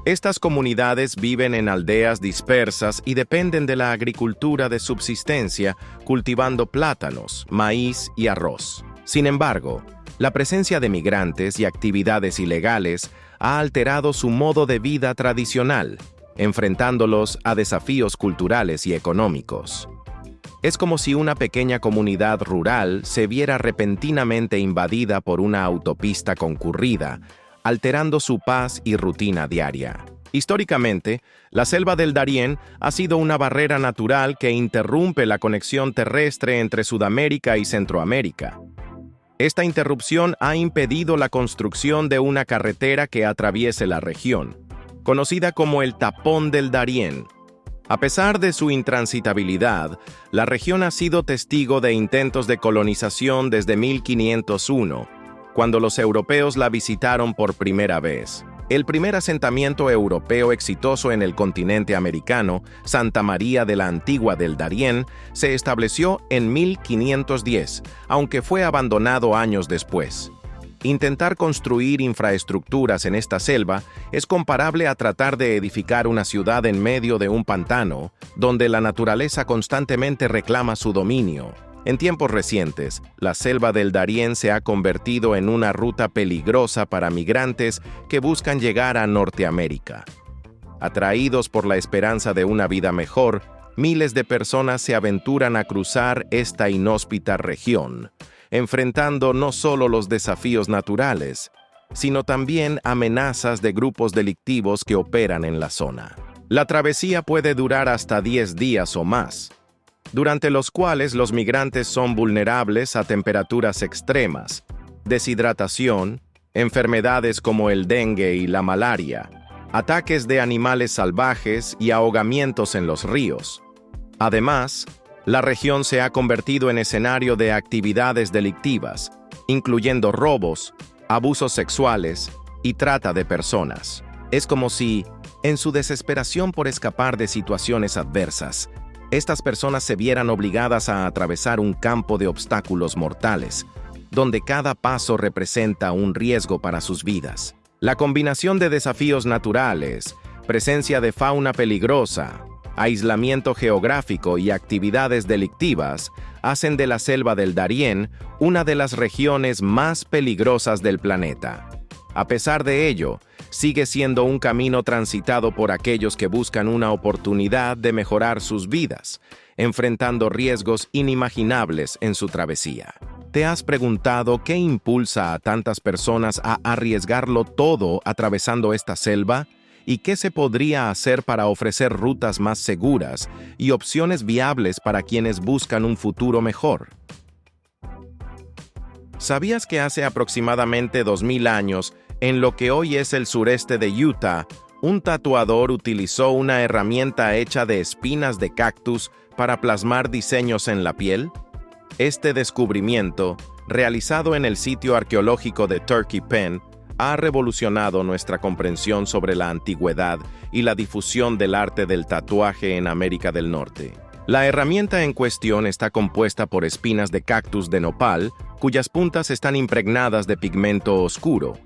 Estas comunidades viven en aldeas dispersas y dependen de la agricultura de subsistencia, cultivando plátanos, maíz y arroz. Sin embargo, la presencia de migrantes y actividades ilegales ha alterado su modo de vida tradicional, enfrentándolos a desafíos culturales y económicos. Es como si una pequeña comunidad rural se viera repentinamente invadida por una autopista concurrida, alterando su paz y rutina diaria. Históricamente, la selva del Darién ha sido una barrera natural que interrumpe la conexión terrestre entre Sudamérica y Centroamérica. Esta interrupción ha impedido la construcción de una carretera que atraviese la región, conocida como el Tapón del Darién. A pesar de su intransitabilidad, la región ha sido testigo de intentos de colonización desde 1501, cuando los europeos la visitaron por primera vez. El primer asentamiento europeo exitoso en el continente americano, Santa María de la Antigua del Darién, se estableció en 1510, aunque fue abandonado años después. Intentar construir infraestructuras en esta selva es comparable a tratar de edificar una ciudad en medio de un pantano, donde la naturaleza constantemente reclama su dominio. En tiempos recientes, la selva del Darién se ha convertido en una ruta peligrosa para migrantes que buscan llegar a Norteamérica. Atraídos por la esperanza de una vida mejor, miles de personas se aventuran a cruzar esta inhóspita región, enfrentando no solo los desafíos naturales, sino también amenazas de grupos delictivos que operan en la zona. La travesía puede durar hasta 10 días o más, durante los cuales los migrantes son vulnerables a temperaturas extremas, deshidratación, enfermedades como el dengue y la malaria, ataques de animales salvajes y ahogamientos en los ríos. Además, la región se ha convertido en escenario de actividades delictivas, incluyendo robos, abusos sexuales y trata de personas. Es como si, en su desesperación por escapar de situaciones adversas, estas personas se vieran obligadas a atravesar un campo de obstáculos mortales, donde cada paso representa un riesgo para sus vidas. La combinación de desafíos naturales, presencia de fauna peligrosa, aislamiento geográfico y actividades delictivas hacen de la selva del Darién una de las regiones más peligrosas del planeta. A pesar de ello, sigue siendo un camino transitado por aquellos que buscan una oportunidad de mejorar sus vidas, enfrentando riesgos inimaginables en su travesía. ¿Te has preguntado qué impulsa a tantas personas a arriesgarlo todo atravesando esta selva? ¿Y qué se podría hacer para ofrecer rutas más seguras y opciones viables para quienes buscan un futuro mejor? ¿Sabías que hace aproximadamente 2000 años, en lo que hoy es el sureste de Utah, un tatuador utilizó una herramienta hecha de espinas de cactus para plasmar diseños en la piel? Este descubrimiento, realizado en el sitio arqueológico de Turkey Pen, ha revolucionado nuestra comprensión sobre la antigüedad y la difusión del arte del tatuaje en América del Norte. La herramienta en cuestión está compuesta por espinas de cactus de nopal, cuyas puntas están impregnadas de pigmento oscuro.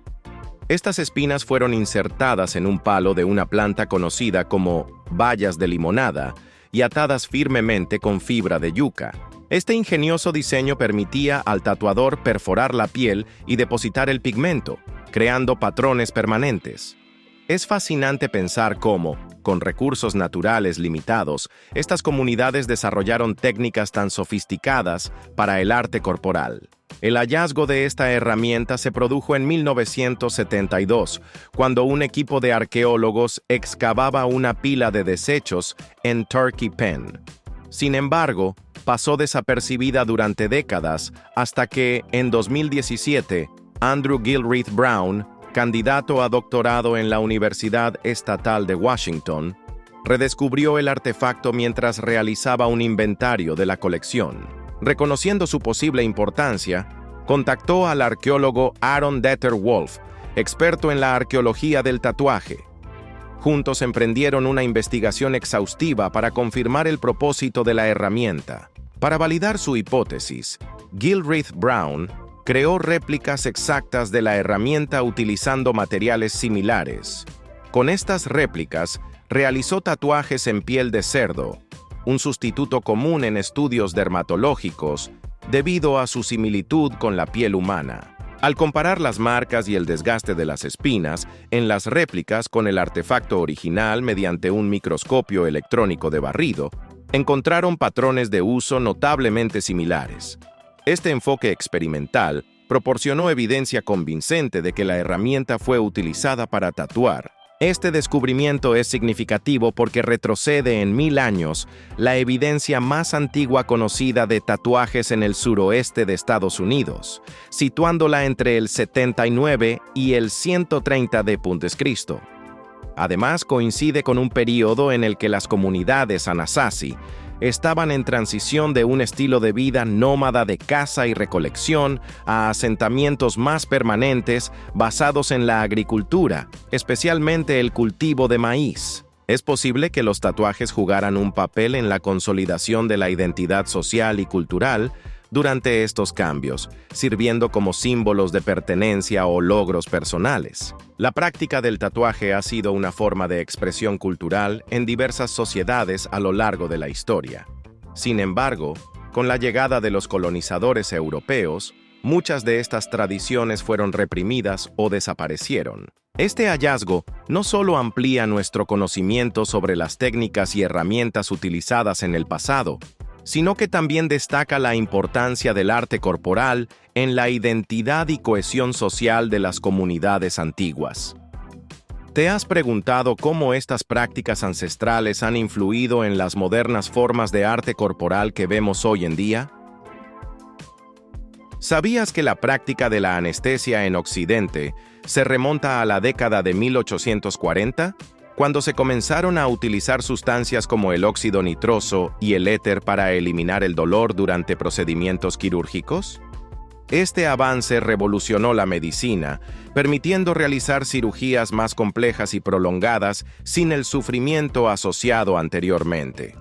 Estas espinas fueron insertadas en un palo de una planta conocida como bayas de limonada y atadas firmemente con fibra de yuca. Este ingenioso diseño permitía al tatuador perforar la piel y depositar el pigmento, creando patrones permanentes. Es fascinante pensar cómo, con recursos naturales limitados, estas comunidades desarrollaron técnicas tan sofisticadas para el arte corporal. El hallazgo de esta herramienta se produjo en 1972, cuando un equipo de arqueólogos excavaba una pila de desechos en Turkey Pen. Sin embargo, pasó desapercibida durante décadas hasta que, en 2017, Andrew Gilreath Brown, candidato a doctorado en la Universidad Estatal de Washington, redescubrió el artefacto mientras realizaba un inventario de la colección. Reconociendo su posible importancia, contactó al arqueólogo Aaron Deter Wolf, experto en la arqueología del tatuaje. Juntos emprendieron una investigación exhaustiva para confirmar el propósito de la herramienta. Para validar su hipótesis, Gilreath Brown creó réplicas exactas de la herramienta utilizando materiales similares. Con estas réplicas, realizó tatuajes en piel de cerdo, un sustituto común en estudios dermatológicos debido a su similitud con la piel humana. Al comparar las marcas y el desgaste de las espinas en las réplicas con el artefacto original mediante un microscopio electrónico de barrido, encontraron patrones de uso notablemente similares. Este enfoque experimental proporcionó evidencia convincente de que la herramienta fue utilizada para tatuar. Este descubrimiento es significativo porque retrocede en 1000 años la evidencia más antigua conocida de tatuajes en el suroeste de Estados Unidos, situándola entre el 79 y el 130 d.C. Además, coincide con un período en el que las comunidades Anasazi estaban en transición de un estilo de vida nómada de caza y recolección a asentamientos más permanentes basados en la agricultura, especialmente el cultivo de maíz. Es posible que los tatuajes jugaran un papel en la consolidación de la identidad social y cultural durante estos cambios, sirviendo como símbolos de pertenencia o logros personales. La práctica del tatuaje ha sido una forma de expresión cultural en diversas sociedades a lo largo de la historia. Sin embargo, con la llegada de los colonizadores europeos, muchas de estas tradiciones fueron reprimidas o desaparecieron. Este hallazgo no solo amplía nuestro conocimiento sobre las técnicas y herramientas utilizadas en el pasado, sino que también destaca la importancia del arte corporal en la identidad y cohesión social de las comunidades antiguas. ¿Te has preguntado cómo estas prácticas ancestrales han influido en las modernas formas de arte corporal que vemos hoy en día? ¿Sabías que la práctica de la anestesia en Occidente se remonta a la década de 1840? Cuando se comenzaron a utilizar sustancias como el óxido nitroso y el éter para eliminar el dolor durante procedimientos quirúrgicos? Este avance revolucionó la medicina, permitiendo realizar cirugías más complejas y prolongadas sin el sufrimiento asociado anteriormente.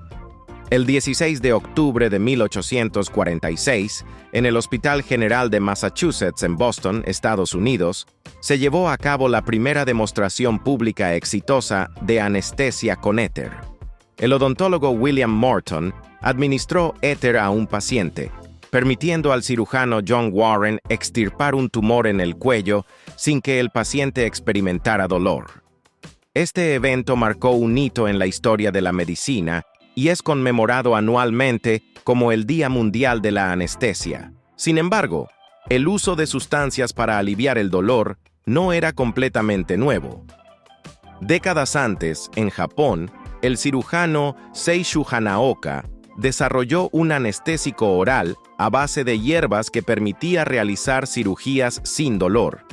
El 16 de octubre de 1846, en el Hospital General de Massachusetts en Boston, Estados Unidos, se llevó a cabo la primera demostración pública exitosa de anestesia con éter. El odontólogo William Morton administró éter a un paciente, permitiendo al cirujano John Warren extirpar un tumor en el cuello sin que el paciente experimentara dolor. Este evento marcó un hito en la historia de la medicina y es conmemorado anualmente como el Día Mundial de la Anestesia. Sin embargo, el uso de sustancias para aliviar el dolor no era completamente nuevo. Décadas antes, en Japón, el cirujano Seishu Hanaoka desarrolló un anestésico oral a base de hierbas que permitía realizar cirugías sin dolor.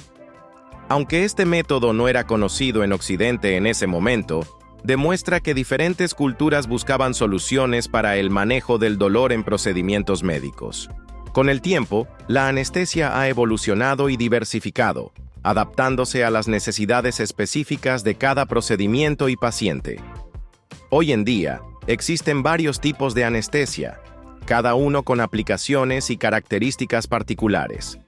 Aunque este método no era conocido en Occidente en ese momento, demuestra que diferentes culturas buscaban soluciones para el manejo del dolor en procedimientos médicos. Con el tiempo, la anestesia ha evolucionado y diversificado, adaptándose a las necesidades específicas de cada procedimiento y paciente. Hoy en día, existen varios tipos de anestesia, cada uno con aplicaciones y características particulares.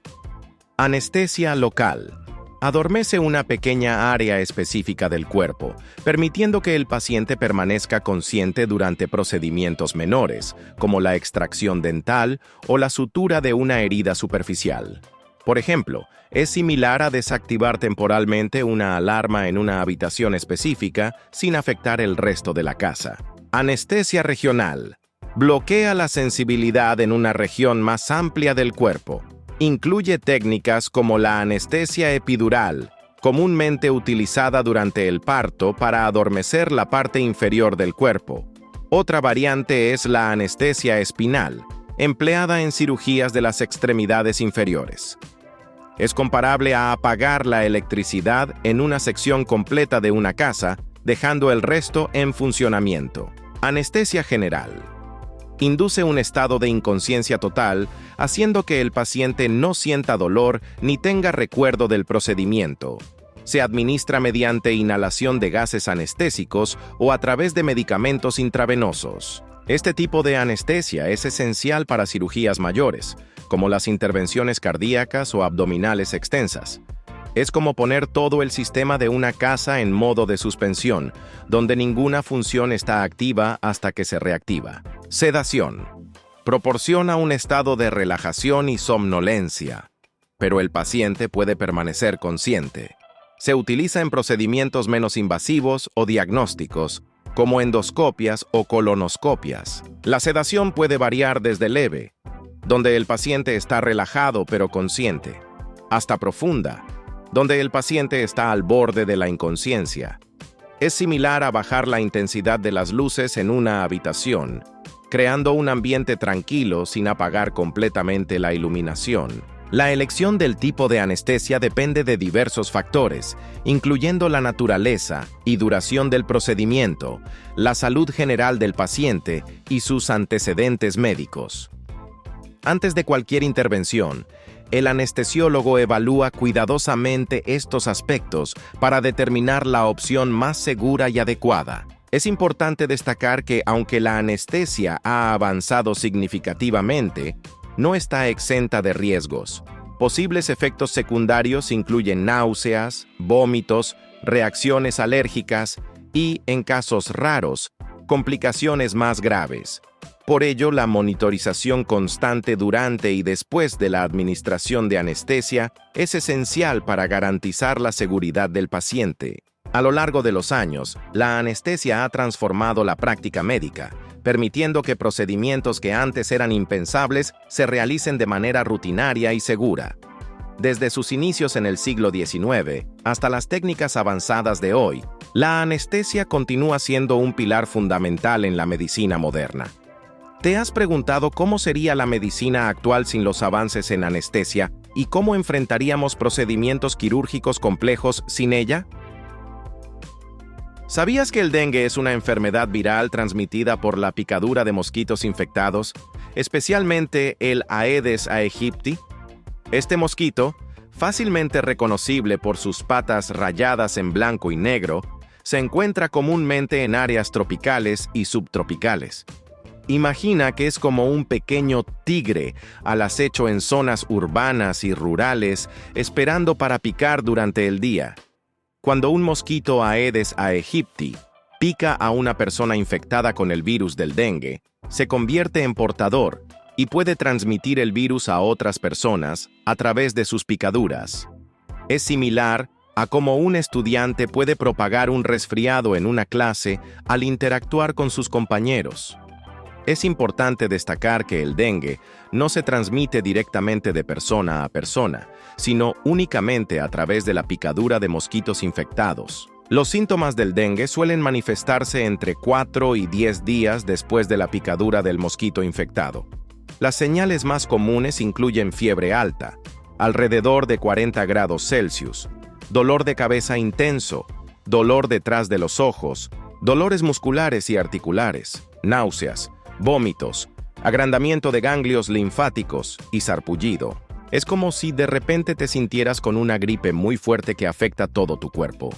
Anestesia local. Adormece una pequeña área específica del cuerpo, permitiendo que el paciente permanezca consciente durante procedimientos menores, como la extracción dental o la sutura de una herida superficial. Por ejemplo, es similar a desactivar temporalmente una alarma en una habitación específica sin afectar el resto de la casa. Anestesia regional. Bloquea la sensibilidad en una región más amplia del cuerpo. Incluye técnicas como la anestesia epidural, comúnmente utilizada durante el parto para adormecer la parte inferior del cuerpo. Otra variante es la anestesia espinal, empleada en cirugías de las extremidades inferiores. Es comparable a apagar la electricidad en una sección completa de una casa, dejando el resto en funcionamiento. Anestesia general. Induce un estado de inconsciencia total, haciendo que el paciente no sienta dolor ni tenga recuerdo del procedimiento. Se administra mediante inhalación de gases anestésicos o a través de medicamentos intravenosos. Este tipo de anestesia es esencial para cirugías mayores, como las intervenciones cardíacas o abdominales extensas. Es como poner todo el sistema de una casa en modo de suspensión, donde ninguna función está activa hasta que se reactiva. Sedación. Proporciona un estado de relajación y somnolencia, pero el paciente puede permanecer consciente. Se utiliza en procedimientos menos invasivos o diagnósticos, como endoscopias o colonoscopias. La sedación puede variar desde leve, donde el paciente está relajado pero consciente, hasta profunda, donde el paciente está al borde de la inconsciencia. Es similar a bajar la intensidad de las luces en una habitación, creando un ambiente tranquilo sin apagar completamente la iluminación. La elección del tipo de anestesia depende de diversos factores, incluyendo la naturaleza y duración del procedimiento, la salud general del paciente y sus antecedentes médicos. Antes de cualquier intervención, el anestesiólogo evalúa cuidadosamente estos aspectos para determinar la opción más segura y adecuada. Es importante destacar que, aunque la anestesia ha avanzado significativamente, no está exenta de riesgos. Posibles efectos secundarios incluyen náuseas, vómitos, reacciones alérgicas y, en casos raros, complicaciones más graves. Por ello, la monitorización constante durante y después de la administración de anestesia es esencial para garantizar la seguridad del paciente. A lo largo de los años, la anestesia ha transformado la práctica médica, permitiendo que procedimientos que antes eran impensables se realicen de manera rutinaria y segura. Desde sus inicios en el siglo XIX hasta las técnicas avanzadas de hoy, la anestesia continúa siendo un pilar fundamental en la medicina moderna. ¿Te has preguntado cómo sería la medicina actual sin los avances en anestesia y cómo enfrentaríamos procedimientos quirúrgicos complejos sin ella? ¿Sabías que el dengue es una enfermedad viral transmitida por la picadura de mosquitos infectados, especialmente el Aedes aegypti? Este mosquito, fácilmente reconocible por sus patas rayadas en blanco y negro, se encuentra comúnmente en áreas tropicales y subtropicales. Imagina que es como un pequeño tigre al acecho en zonas urbanas y rurales, esperando para picar durante el día. Cuando un mosquito Aedes aegypti pica a una persona infectada con el virus del dengue, se convierte en portador y puede transmitir el virus a otras personas a través de sus picaduras. Es similar a cómo un estudiante puede propagar un resfriado en una clase al interactuar con sus compañeros. Es importante destacar que el dengue no se transmite directamente de persona a persona, sino únicamente a través de la picadura de mosquitos infectados. Los síntomas del dengue suelen manifestarse entre 4 y 10 días después de la picadura del mosquito infectado. Las señales más comunes incluyen fiebre alta, alrededor de 40 grados Celsius, dolor de cabeza intenso, dolor detrás de los ojos, dolores musculares y articulares, náuseas, vómitos, agrandamiento de ganglios linfáticos y sarpullido. Es como si de repente te sintieras con una gripe muy fuerte que afecta todo tu cuerpo.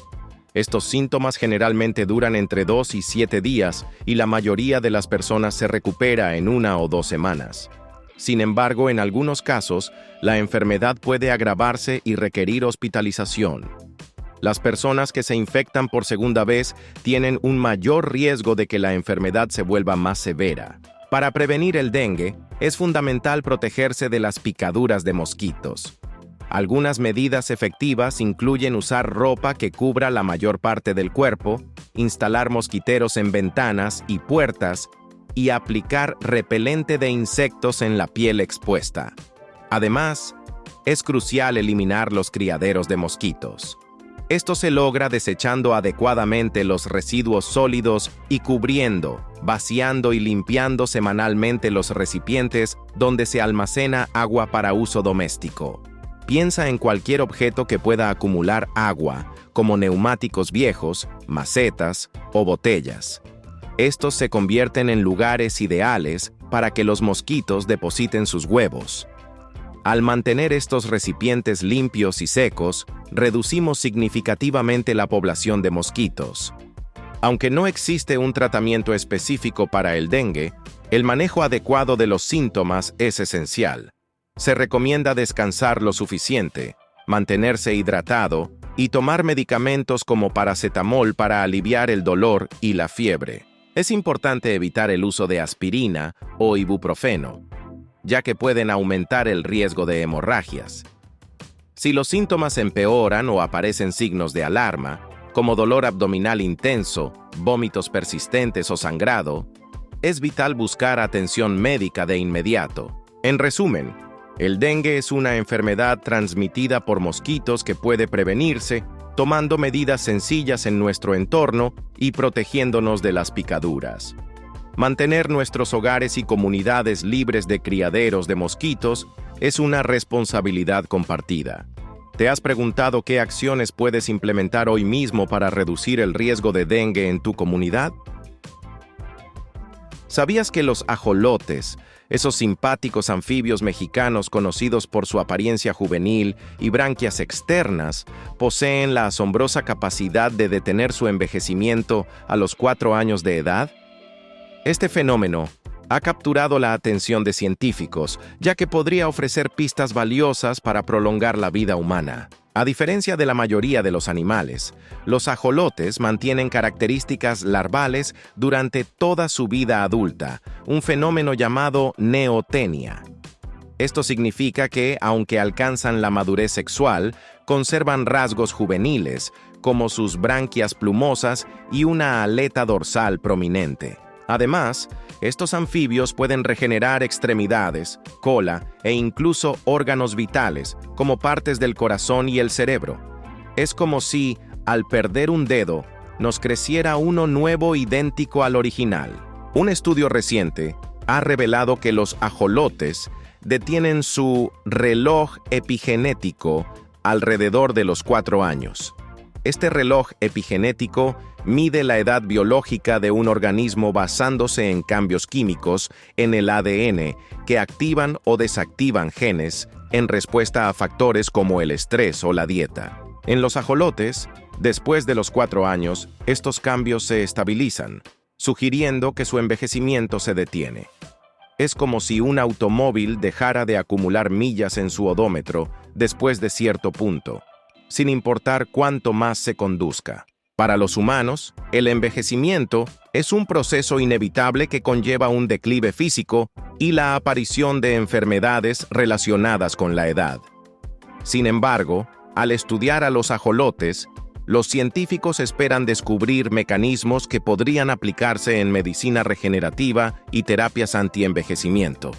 Estos síntomas generalmente duran entre 2 y 7 días y la mayoría de las personas se recupera en 1 o 2 semanas. Sin embargo, en algunos casos, la enfermedad puede agravarse y requerir hospitalización. Las personas que se infectan por segunda vez tienen un mayor riesgo de que la enfermedad se vuelva más severa. Para prevenir el dengue, es fundamental protegerse de las picaduras de mosquitos. Algunas medidas efectivas incluyen usar ropa que cubra la mayor parte del cuerpo, instalar mosquiteros en ventanas y puertas y aplicar repelente de insectos en la piel expuesta. Además, es crucial eliminar los criaderos de mosquitos. Esto se logra desechando adecuadamente los residuos sólidos y cubriendo, vaciando y limpiando semanalmente los recipientes donde se almacena agua para uso doméstico. Piensa en cualquier objeto que pueda acumular agua, como neumáticos viejos, macetas o botellas. Estos se convierten en lugares ideales para que los mosquitos depositen sus huevos. Al mantener estos recipientes limpios y secos, reducimos significativamente la población de mosquitos. Aunque no existe un tratamiento específico para el dengue, el manejo adecuado de los síntomas es esencial. Se recomienda descansar lo suficiente, mantenerse hidratado y tomar medicamentos como paracetamol para aliviar el dolor y la fiebre. Es importante evitar el uso de aspirina o ibuprofeno, ya que pueden aumentar el riesgo de hemorragias. Si los síntomas empeoran o aparecen signos de alarma, como dolor abdominal intenso, vómitos persistentes o sangrado, es vital buscar atención médica de inmediato. En resumen, el dengue es una enfermedad transmitida por mosquitos que puede prevenirse tomando medidas sencillas en nuestro entorno y protegiéndonos de las picaduras. Mantener nuestros hogares y comunidades libres de criaderos de mosquitos es una responsabilidad compartida. ¿Te has preguntado qué acciones puedes implementar hoy mismo para reducir el riesgo de dengue en tu comunidad? ¿Sabías que los ajolotes, esos simpáticos anfibios mexicanos conocidos por su apariencia juvenil y branquias externas, poseen la asombrosa capacidad de detener su envejecimiento a los 4 años de edad? Este fenómeno ha capturado la atención de científicos, ya que podría ofrecer pistas valiosas para prolongar la vida humana. A diferencia de la mayoría de los animales, los ajolotes mantienen características larvales durante toda su vida adulta, un fenómeno llamado neotenia. Esto significa que, aunque alcanzan la madurez sexual, conservan rasgos juveniles, como sus branquias plumosas y una aleta dorsal prominente. Además, estos anfibios pueden regenerar extremidades, cola e incluso órganos vitales, como partes del corazón y el cerebro. Es como si, al perder un dedo, nos creciera uno nuevo idéntico al original. Un estudio reciente ha revelado que los ajolotes detienen su reloj epigenético alrededor de los 4 años. Este reloj epigenético mide la edad biológica de un organismo basándose en cambios químicos en el ADN que activan o desactivan genes en respuesta a factores como el estrés o la dieta. En los ajolotes, después de los 4 años, estos cambios se estabilizan, sugiriendo que su envejecimiento se detiene. Es como si un automóvil dejara de acumular millas en su odómetro después de cierto punto, sin importar cuánto más se conduzca. Para los humanos, el envejecimiento es un proceso inevitable que conlleva un declive físico y la aparición de enfermedades relacionadas con la edad. Sin embargo, al estudiar a los ajolotes, los científicos esperan descubrir mecanismos que podrían aplicarse en medicina regenerativa y terapias antienvejecimiento.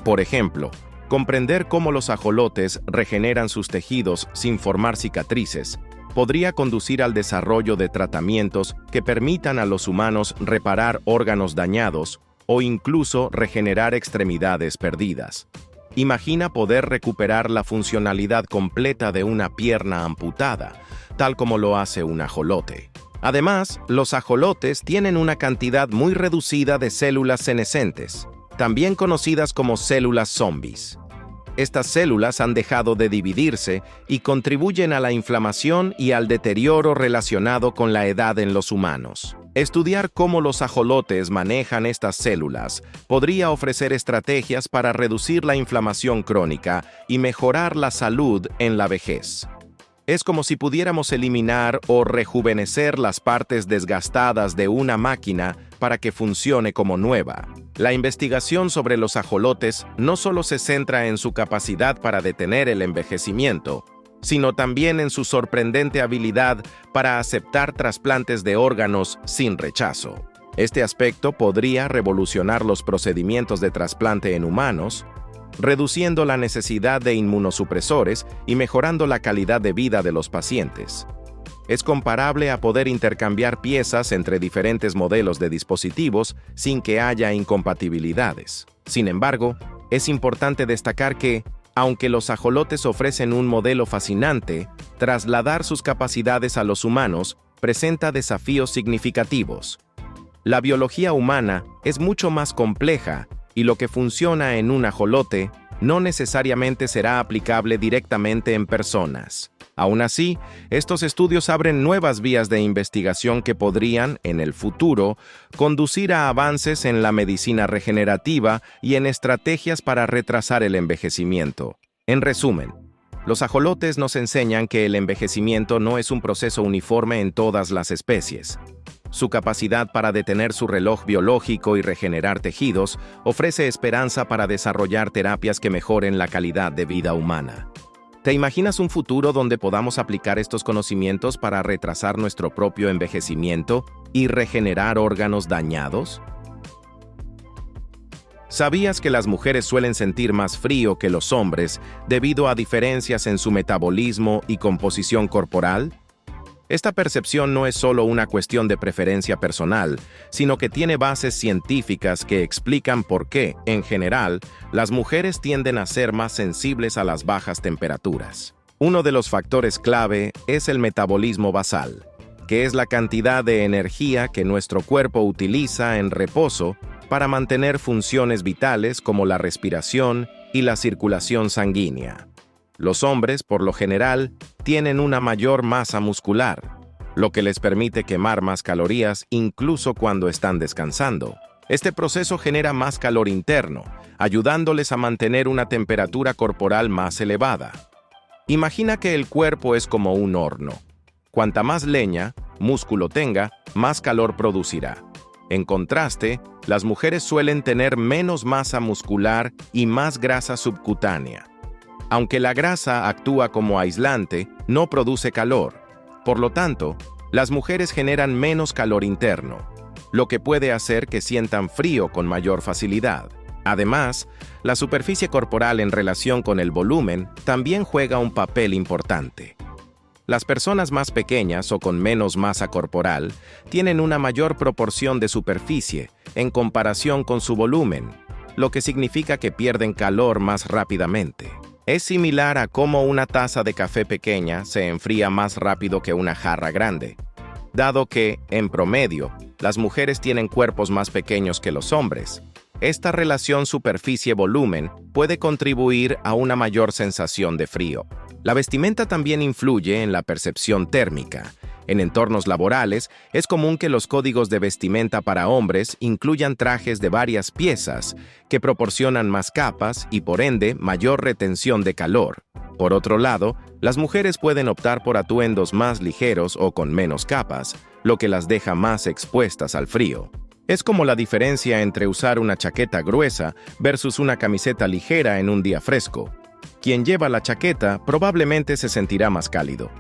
Por ejemplo, comprender cómo los ajolotes regeneran sus tejidos sin formar cicatrices podría conducir al desarrollo de tratamientos que permitan a los humanos reparar órganos dañados o incluso regenerar extremidades perdidas. Imagina poder recuperar la funcionalidad completa de una pierna amputada, tal como lo hace un ajolote. Además, los ajolotes tienen una cantidad muy reducida de células senescentes, también conocidas como células zombies. Estas células han dejado de dividirse y contribuyen a la inflamación y al deterioro relacionado con la edad en los humanos. Estudiar cómo los ajolotes manejan estas células podría ofrecer estrategias para reducir la inflamación crónica y mejorar la salud en la vejez. Es como si pudiéramos eliminar o rejuvenecer las partes desgastadas de una máquina para que funcione como nueva. La investigación sobre los ajolotes no solo se centra en su capacidad para detener el envejecimiento, sino también en su sorprendente habilidad para aceptar trasplantes de órganos sin rechazo. Este aspecto podría revolucionar los procedimientos de trasplante en humanos, reduciendo la necesidad de inmunosupresores y mejorando la calidad de vida de los pacientes. Es comparable a poder intercambiar piezas entre diferentes modelos de dispositivos sin que haya incompatibilidades. Sin embargo, es importante destacar que, aunque los ajolotes ofrecen un modelo fascinante, trasladar sus capacidades a los humanos presenta desafíos significativos. La biología humana es mucho más compleja y lo que funciona en un ajolote no necesariamente será aplicable directamente en personas. Aún así, estos estudios abren nuevas vías de investigación que podrían, en el futuro, conducir a avances en la medicina regenerativa y en estrategias para retrasar el envejecimiento. En resumen, los ajolotes nos enseñan que el envejecimiento no es un proceso uniforme en todas las especies. Su capacidad para detener su reloj biológico y regenerar tejidos ofrece esperanza para desarrollar terapias que mejoren la calidad de vida humana. ¿Te imaginas un futuro donde podamos aplicar estos conocimientos para retrasar nuestro propio envejecimiento y regenerar órganos dañados? ¿Sabías que las mujeres suelen sentir más frío que los hombres debido a diferencias en su metabolismo y composición corporal? Esta percepción no es solo una cuestión de preferencia personal, sino que tiene bases científicas que explican por qué, en general, las mujeres tienden a ser más sensibles a las bajas temperaturas. Uno de los factores clave es el metabolismo basal, que es la cantidad de energía que nuestro cuerpo utiliza en reposo para mantener funciones vitales como la respiración y la circulación sanguínea. Los hombres, por lo general, tienen una mayor masa muscular, lo que les permite quemar más calorías incluso cuando están descansando. Este proceso genera más calor interno, ayudándoles a mantener una temperatura corporal más elevada. Imagina que el cuerpo es como un horno. Cuanta más leña, músculo tenga, más calor producirá. En contraste, las mujeres suelen tener menos masa muscular y más grasa subcutánea. Aunque la grasa actúa como aislante, no produce calor. Por lo tanto, las mujeres generan menos calor interno, lo que puede hacer que sientan frío con mayor facilidad. Además, la superficie corporal en relación con el volumen también juega un papel importante. Las personas más pequeñas o con menos masa corporal tienen una mayor proporción de superficie en comparación con su volumen, lo que significa que pierden calor más rápidamente. Es similar a cómo una taza de café pequeña se enfría más rápido que una jarra grande, dado que, en promedio, las mujeres tienen cuerpos más pequeños que los hombres. Esta relación superficie-volumen puede contribuir a una mayor sensación de frío. La vestimenta también influye en la percepción térmica. En entornos laborales, es común que los códigos de vestimenta para hombres incluyan trajes de varias piezas, que proporcionan más capas y, por ende, mayor retención de calor. Por otro lado, las mujeres pueden optar por atuendos más ligeros o con menos capas, lo que las deja más expuestas al frío. Es como la diferencia entre usar una chaqueta gruesa versus una camiseta ligera en un día fresco. Quien lleva la chaqueta probablemente se sentirá más cálido.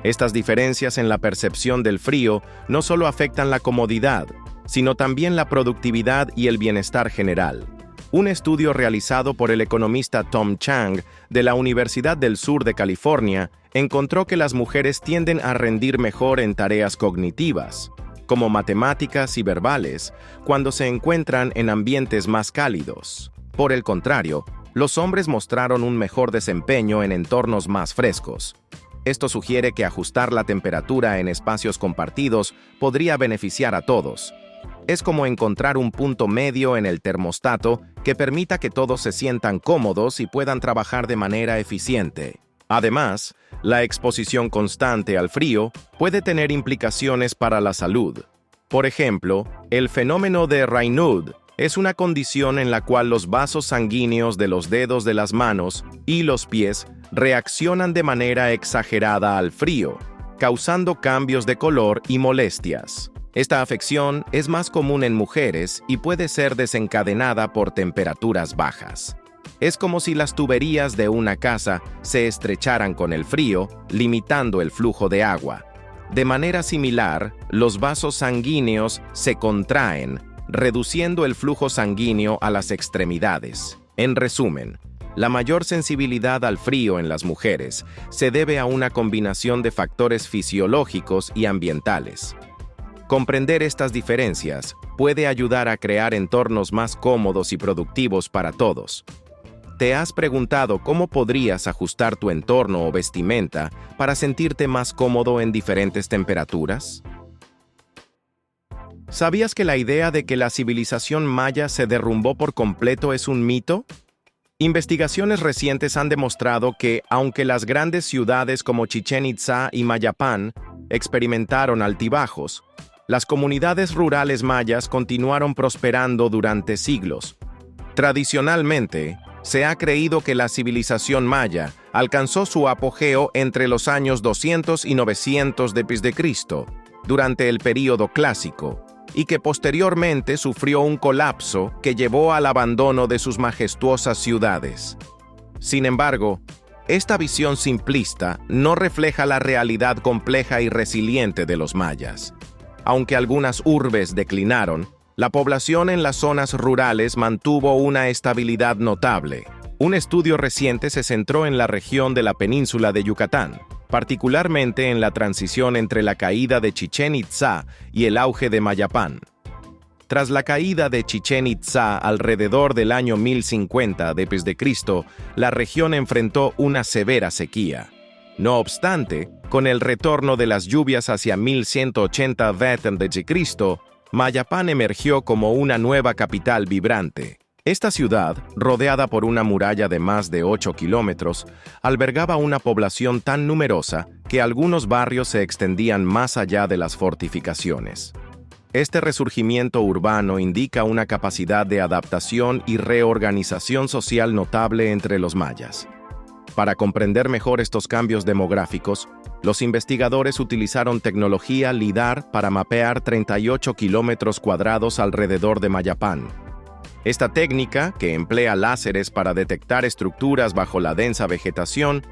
Estas diferencias en la percepción del frío no solo afectan la comodidad, sino también la productividad y el bienestar general. Un estudio realizado por el economista Tom Chang de la Universidad del Sur de California encontró que las mujeres tienden a rendir mejor en tareas cognitivas, como matemáticas y verbales, cuando se encuentran en ambientes más cálidos. Por el contrario, los hombres mostraron un mejor desempeño en entornos más frescos. Esto sugiere que ajustar la temperatura en espacios compartidos podría beneficiar a todos. Es como encontrar un punto medio en el termostato que permita que todos se sientan cómodos y puedan trabajar de manera eficiente. Además, la exposición constante al frío puede tener implicaciones para la salud. Por ejemplo, el fenómeno de Raynaud es una condición en la cual los vasos sanguíneos de los dedos de las manos y los pies reaccionan de manera exagerada al frío, causando cambios de color y molestias. Esta afección es más común en mujeres y puede ser desencadenada por temperaturas bajas. Es como si las tuberías de una casa se estrecharan con el frío, limitando el flujo de agua. De manera similar, los vasos sanguíneos se contraen, reduciendo el flujo sanguíneo a las extremidades. En resumen, la mayor sensibilidad al frío en las mujeres se debe a una combinación de factores fisiológicos y ambientales. Comprender estas diferencias puede ayudar a crear entornos más cómodos y productivos para todos. ¿Te has preguntado cómo podrías ajustar tu entorno o vestimenta para sentirte más cómodo en diferentes temperaturas? ¿Sabías que la idea de que la civilización maya se derrumbó por completo es un mito? Investigaciones recientes han demostrado que, aunque las grandes ciudades como Chichén Itzá y Mayapán experimentaron altibajos, las comunidades rurales mayas continuaron prosperando durante siglos. Tradicionalmente, se ha creído que la civilización maya alcanzó su apogeo entre los años 200 y 900 d.C., durante el período clásico, y que posteriormente sufrió un colapso que llevó al abandono de sus majestuosas ciudades. Sin embargo, Esta visión simplista no refleja la realidad compleja y resiliente de los mayas. Aunque algunas urbes declinaron, la población en las zonas rurales mantuvo una estabilidad notable. Un estudio reciente se centró en la región de la península de Yucatán, particularmente en la transición entre la caída de Chichén Itzá y el auge de Mayapán. Tras la caída de Chichén Itzá alrededor del año 1050 d.C., la región enfrentó una severa sequía. No obstante, con el retorno de las lluvias hacia 1180 d.C., Mayapán emergió como una nueva capital vibrante. Esta ciudad, rodeada por una muralla de más de 8 kilómetros, albergaba una población tan numerosa que algunos barrios se extendían más allá de las fortificaciones. Este resurgimiento urbano indica una capacidad de adaptación y reorganización social notable entre los mayas. Para comprender mejor estos cambios demográficos, los investigadores utilizaron tecnología LIDAR para mapear 38 kilómetros cuadrados alrededor de Mayapán. Esta técnica, que emplea láseres para detectar estructuras bajo la densa vegetación,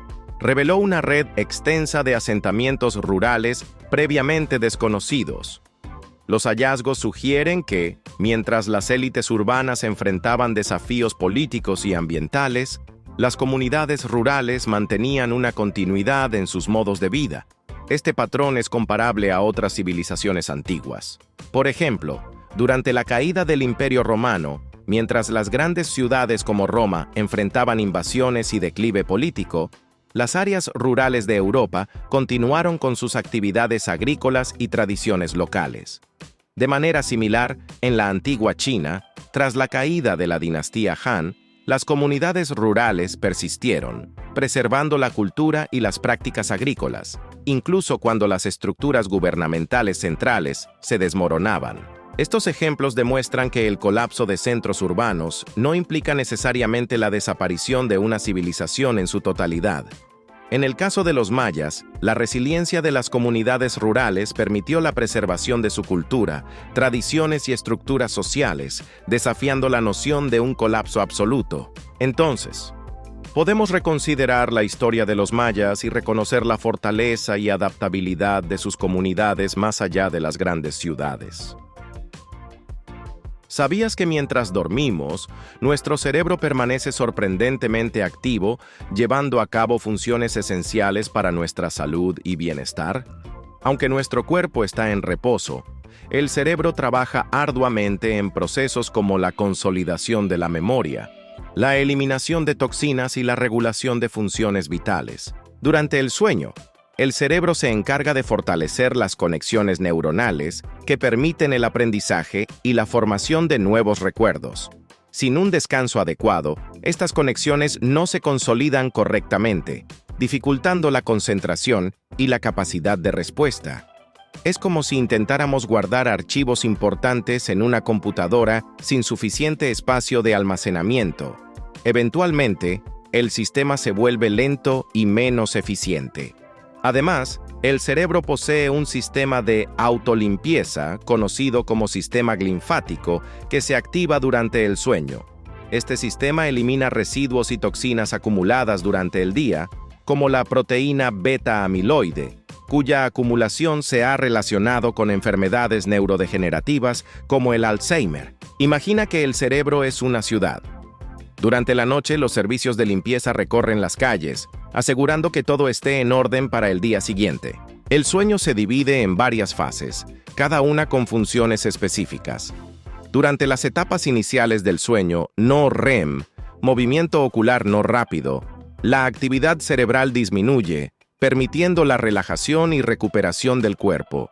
reveló una red extensa de asentamientos rurales previamente desconocidos. Los hallazgos sugieren que, mientras las élites urbanas enfrentaban desafíos políticos y ambientales, las comunidades rurales mantenían una continuidad en sus modos de vida. Este patrón es comparable a otras civilizaciones antiguas. Por ejemplo, durante la caída del Imperio Romano, mientras las grandes ciudades como Roma enfrentaban invasiones y declive político, las áreas rurales de Europa continuaron con sus actividades agrícolas y tradiciones locales. De manera similar, en la antigua China, tras la caída de la dinastía Han, las comunidades rurales persistieron, preservando la cultura y las prácticas agrícolas, incluso cuando las estructuras gubernamentales centrales se desmoronaban. Estos ejemplos demuestran que el colapso de centros urbanos no implica necesariamente la desaparición de una civilización en su totalidad. En el caso de los mayas, la resiliencia de las comunidades rurales permitió la preservación de su cultura, tradiciones y estructuras sociales, desafiando la noción de un colapso absoluto. Entonces, podemos reconsiderar la historia de los mayas y reconocer la fortaleza y adaptabilidad de sus comunidades más allá de las grandes ciudades. ¿Sabías que mientras dormimos, nuestro cerebro permanece sorprendentemente activo, llevando a cabo funciones esenciales para nuestra salud y bienestar? Aunque nuestro cuerpo está en reposo, el cerebro trabaja arduamente en procesos como la consolidación de la memoria, la eliminación de toxinas y la regulación de funciones vitales. Durante el sueño, el cerebro se encarga de fortalecer las conexiones neuronales que permiten el aprendizaje y la formación de nuevos recuerdos. Sin un descanso adecuado, estas conexiones no se consolidan correctamente, dificultando la concentración y la capacidad de respuesta. Es como si intentáramos guardar archivos importantes en una computadora sin suficiente espacio de almacenamiento. Eventualmente, el sistema se vuelve lento y menos eficiente. Además, el cerebro posee un sistema de autolimpieza, conocido como sistema linfático, que se activa durante el sueño. Este sistema elimina residuos y toxinas acumuladas durante el día, como la proteína beta-amiloide, cuya acumulación se ha relacionado con enfermedades neurodegenerativas como el Alzheimer. Imagina que el cerebro es una ciudad. Durante la noche, los servicios de limpieza recorren las calles, asegurando que todo esté en orden para el día siguiente. El sueño se divide en varias fases, cada una con funciones específicas. Durante las etapas iniciales del sueño, no REM, movimiento ocular no rápido, la actividad cerebral disminuye, permitiendo la relajación y recuperación del cuerpo.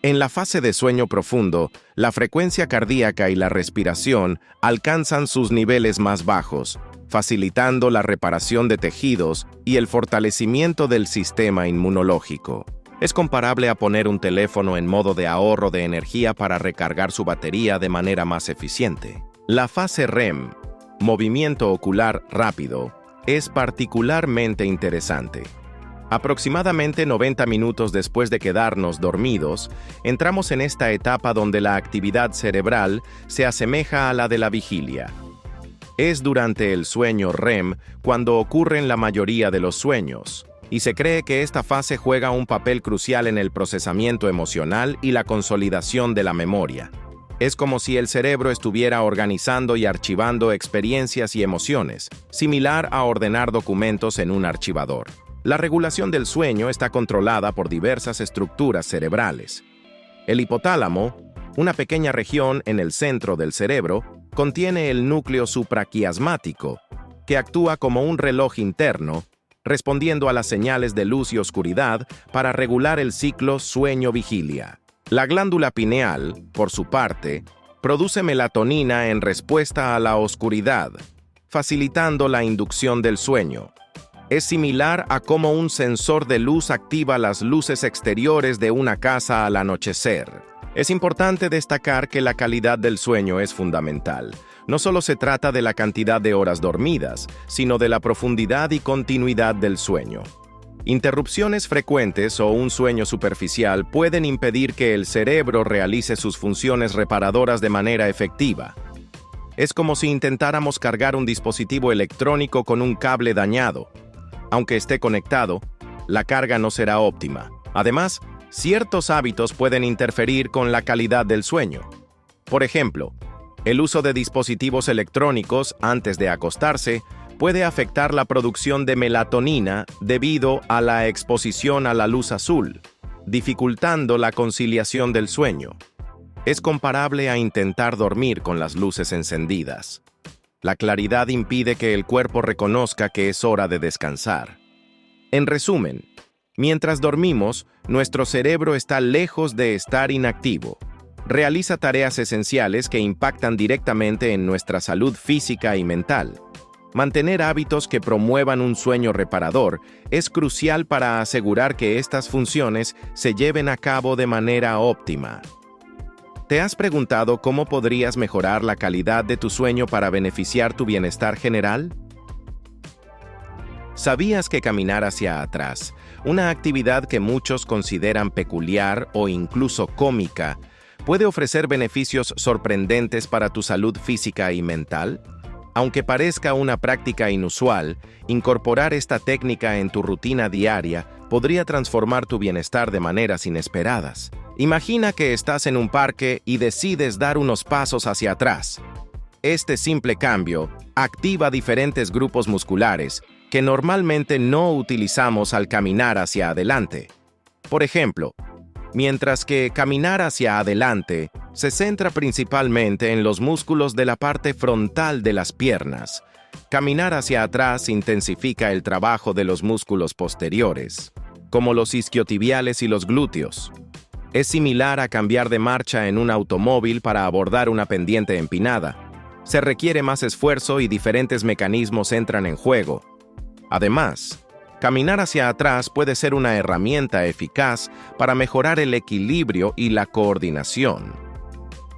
En la fase de sueño profundo, la frecuencia cardíaca y la respiración alcanzan sus niveles más bajos, facilitando la reparación de tejidos y el fortalecimiento del sistema inmunológico. Es comparable a poner un teléfono en modo de ahorro de energía para recargar su batería de manera más eficiente. La fase REM, movimiento ocular rápido, es particularmente interesante. Aproximadamente 90 minutos después de quedarnos dormidos, entramos en esta etapa donde la actividad cerebral se asemeja a la de la vigilia. Es durante el sueño REM cuando ocurren la mayoría de los sueños, y se cree que esta fase juega un papel crucial en el procesamiento emocional y la consolidación de la memoria. Es como si el cerebro estuviera organizando y archivando experiencias y emociones, similar a ordenar documentos en un archivador. La regulación del sueño está controlada por diversas estructuras cerebrales. El hipotálamo, una pequeña región en el centro del cerebro, contiene el núcleo supraquiasmático, que actúa como un reloj interno, respondiendo a las señales de luz y oscuridad para regular el ciclo sueño-vigilia. La glándula pineal, por su parte, produce melatonina en respuesta a la oscuridad, facilitando la inducción del sueño. Es similar a cómo un sensor de luz activa las luces exteriores de una casa al anochecer. Es importante destacar que la calidad del sueño es fundamental. No solo se trata de la cantidad de horas dormidas, sino de la profundidad y continuidad del sueño. Interrupciones frecuentes o un sueño superficial pueden impedir que el cerebro realice sus funciones reparadoras de manera efectiva. Es como si intentáramos cargar un dispositivo electrónico con un cable dañado. Aunque esté conectado, la carga no será óptima. Además, ciertos hábitos pueden interferir con la calidad del sueño. Por ejemplo, el uso de dispositivos electrónicos antes de acostarse puede afectar la producción de melatonina debido a la exposición a la luz azul, dificultando la conciliación del sueño. Es comparable a intentar dormir con las luces encendidas. La claridad impide que el cuerpo reconozca que es hora de descansar. En resumen, mientras dormimos, nuestro cerebro está lejos de estar inactivo. Realiza tareas esenciales que impactan directamente en nuestra salud física y mental. Mantener hábitos que promuevan un sueño reparador es crucial para asegurar que estas funciones se lleven a cabo de manera óptima. ¿Te has preguntado cómo podrías mejorar la calidad de tu sueño para beneficiar tu bienestar general? ¿Sabías que caminar hacia atrás, una actividad que muchos consideran peculiar o incluso cómica, puede ofrecer beneficios sorprendentes para tu salud física y mental? Aunque parezca una práctica inusual, incorporar esta técnica en tu rutina diaria podría transformar tu bienestar de maneras inesperadas. Imagina que estás en un parque y decides dar unos pasos hacia atrás. Este simple cambio activa diferentes grupos musculares que normalmente no utilizamos al caminar hacia adelante. Por ejemplo, mientras que caminar hacia adelante se centra principalmente en los músculos de la parte frontal de las piernas, caminar hacia atrás intensifica el trabajo de los músculos posteriores, como los isquiotibiales y los glúteos. Es similar a cambiar de marcha en un automóvil para abordar una pendiente empinada. Se requiere más esfuerzo y diferentes mecanismos entran en juego. Además, caminar hacia atrás puede ser una herramienta eficaz para mejorar el equilibrio y la coordinación.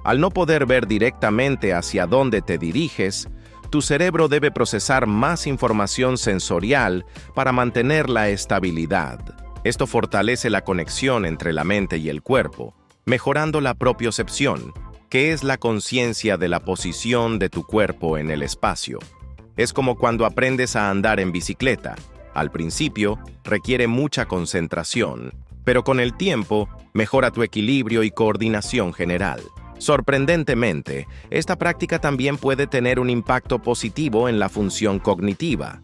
Al no poder ver directamente hacia dónde te diriges, tu cerebro debe procesar más información sensorial para mantener la estabilidad. Esto fortalece la conexión entre la mente y el cuerpo, mejorando la propiocepción, que es la conciencia de la posición de tu cuerpo en el espacio. Es como cuando aprendes a andar en bicicleta. Al principio, requiere mucha concentración, pero con el tiempo, mejora tu equilibrio y coordinación general. Sorprendentemente, esta práctica también puede tener un impacto positivo en la función cognitiva.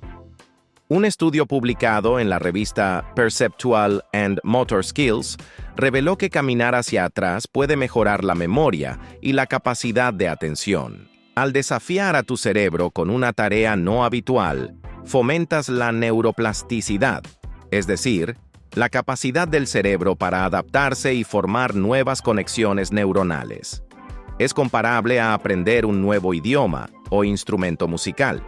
Un estudio publicado en la revista Perceptual and Motor Skills reveló que caminar hacia atrás puede mejorar la memoria y la capacidad de atención. Al desafiar a tu cerebro con una tarea no habitual, fomentas la neuroplasticidad, es decir, la capacidad del cerebro para adaptarse y formar nuevas conexiones neuronales. Es comparable a aprender un nuevo idioma o instrumento musical.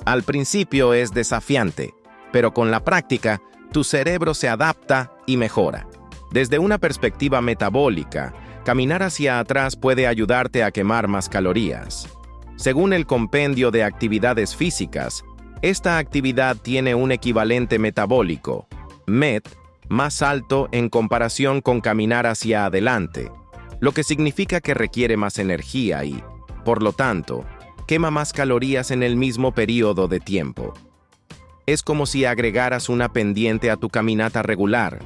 Al principio es desafiante, pero con la práctica, tu cerebro se adapta y mejora. Desde una perspectiva metabólica, caminar hacia atrás puede ayudarte a quemar más calorías. Según el Compendio de Actividades Físicas, esta actividad tiene un equivalente metabólico, MET, más alto en comparación con caminar hacia adelante, lo que significa que requiere más energía y, por lo tanto, quema más calorías en el mismo periodo de tiempo. Es como si agregaras una pendiente a tu caminata regular.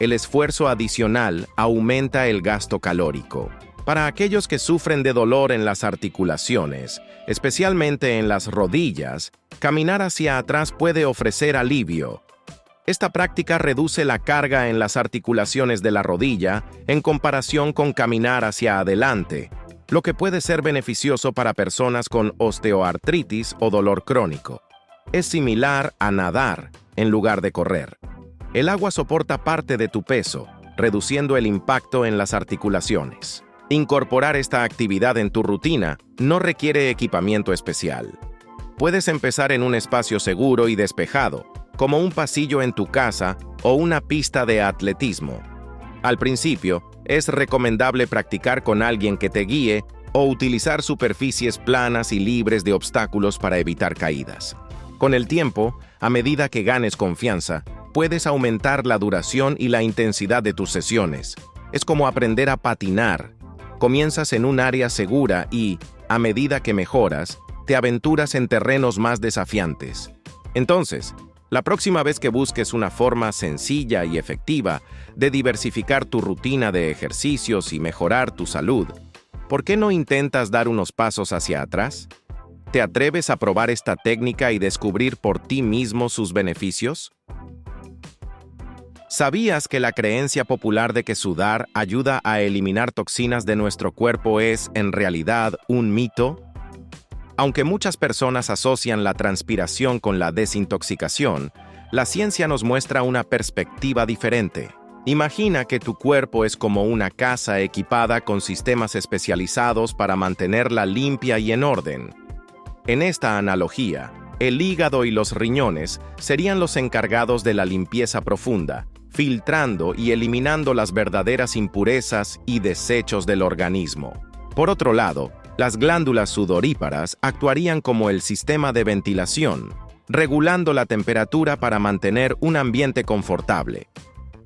El esfuerzo adicional aumenta el gasto calórico. Para aquellos que sufren de dolor en las articulaciones, especialmente en las rodillas, caminar hacia atrás puede ofrecer alivio. Esta práctica reduce la carga en las articulaciones de la rodilla en comparación con caminar hacia adelante, lo que puede ser beneficioso para personas con osteoartritis o dolor crónico. Es similar a nadar en lugar de correr. El agua soporta parte de tu peso, reduciendo el impacto en las articulaciones. Incorporar esta actividad en tu rutina no requiere equipamiento especial. Puedes empezar en un espacio seguro y despejado, como un pasillo en tu casa o una pista de atletismo. Al principio, es recomendable practicar con alguien que te guíe o utilizar superficies planas y libres de obstáculos para evitar caídas. Con el tiempo, a medida que ganes confianza, puedes aumentar la duración y la intensidad de tus sesiones. Es como aprender a patinar. Comienzas en un área segura y, a medida que mejoras, te aventuras en terrenos más desafiantes. Entonces, la próxima vez que busques una forma sencilla y efectiva de diversificar tu rutina de ejercicios y mejorar tu salud, ¿por qué no intentas dar unos pasos hacia atrás? ¿Te atreves a probar esta técnica y descubrir por ti mismo sus beneficios? ¿Sabías que la creencia popular de que sudar ayuda a eliminar toxinas de nuestro cuerpo es, en realidad, un mito? Aunque muchas personas asocian la transpiración con la desintoxicación, la ciencia nos muestra una perspectiva diferente. Imagina que tu cuerpo es como una casa equipada con sistemas especializados para mantenerla limpia y en orden. En esta analogía, el hígado y los riñones serían los encargados de la limpieza profunda, filtrando y eliminando las verdaderas impurezas y desechos del organismo. Por otro lado, las glándulas sudoríparas actuarían como el sistema de ventilación, regulando la temperatura para mantener un ambiente confortable.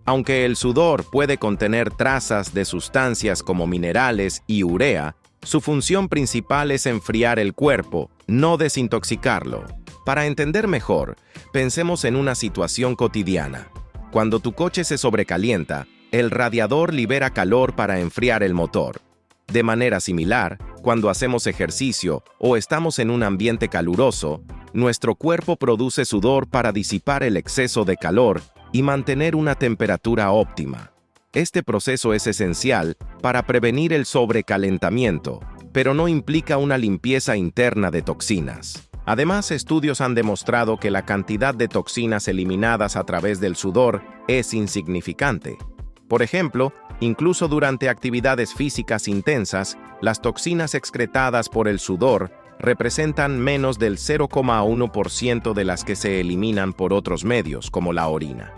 Aunque el sudor puede contener trazas de sustancias como minerales y urea, su función principal es enfriar el cuerpo, no desintoxicarlo. Para entender mejor, pensemos en una situación cotidiana. Cuando tu coche se sobrecalienta, el radiador libera calor para enfriar el motor. De manera similar, cuando hacemos ejercicio o estamos en un ambiente caluroso, nuestro cuerpo produce sudor para disipar el exceso de calor y mantener una temperatura óptima. Este proceso es esencial para prevenir el sobrecalentamiento, pero no implica una limpieza interna de toxinas. Además, estudios han demostrado que la cantidad de toxinas eliminadas a través del sudor es insignificante. Por ejemplo, incluso durante actividades físicas intensas, las toxinas excretadas por el sudor representan menos del 0,1% de las que se eliminan por otros medios, como la orina.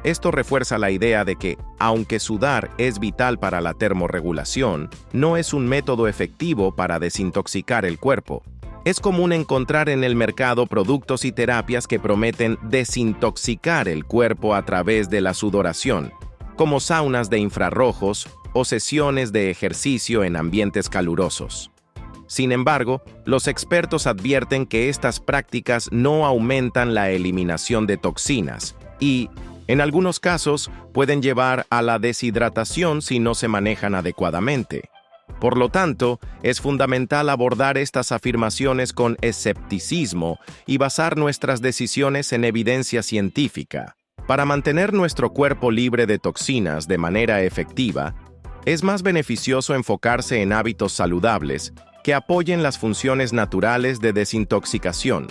Esto refuerza la idea de que, aunque sudar es vital para la termorregulación, no es un método efectivo para desintoxicar el cuerpo. Es común encontrar en el mercado productos y terapias que prometen desintoxicar el cuerpo a través de la sudoración, como saunas de infrarrojos o sesiones de ejercicio en ambientes calurosos. Sin embargo, los expertos advierten que estas prácticas no aumentan la eliminación de toxinas y, en algunos casos, pueden llevar a la deshidratación si no se manejan adecuadamente. Por lo tanto, es fundamental abordar estas afirmaciones con escepticismo y basar nuestras decisiones en evidencia científica. Para mantener nuestro cuerpo libre de toxinas de manera efectiva, es más beneficioso enfocarse en hábitos saludables que apoyen las funciones naturales de desintoxicación.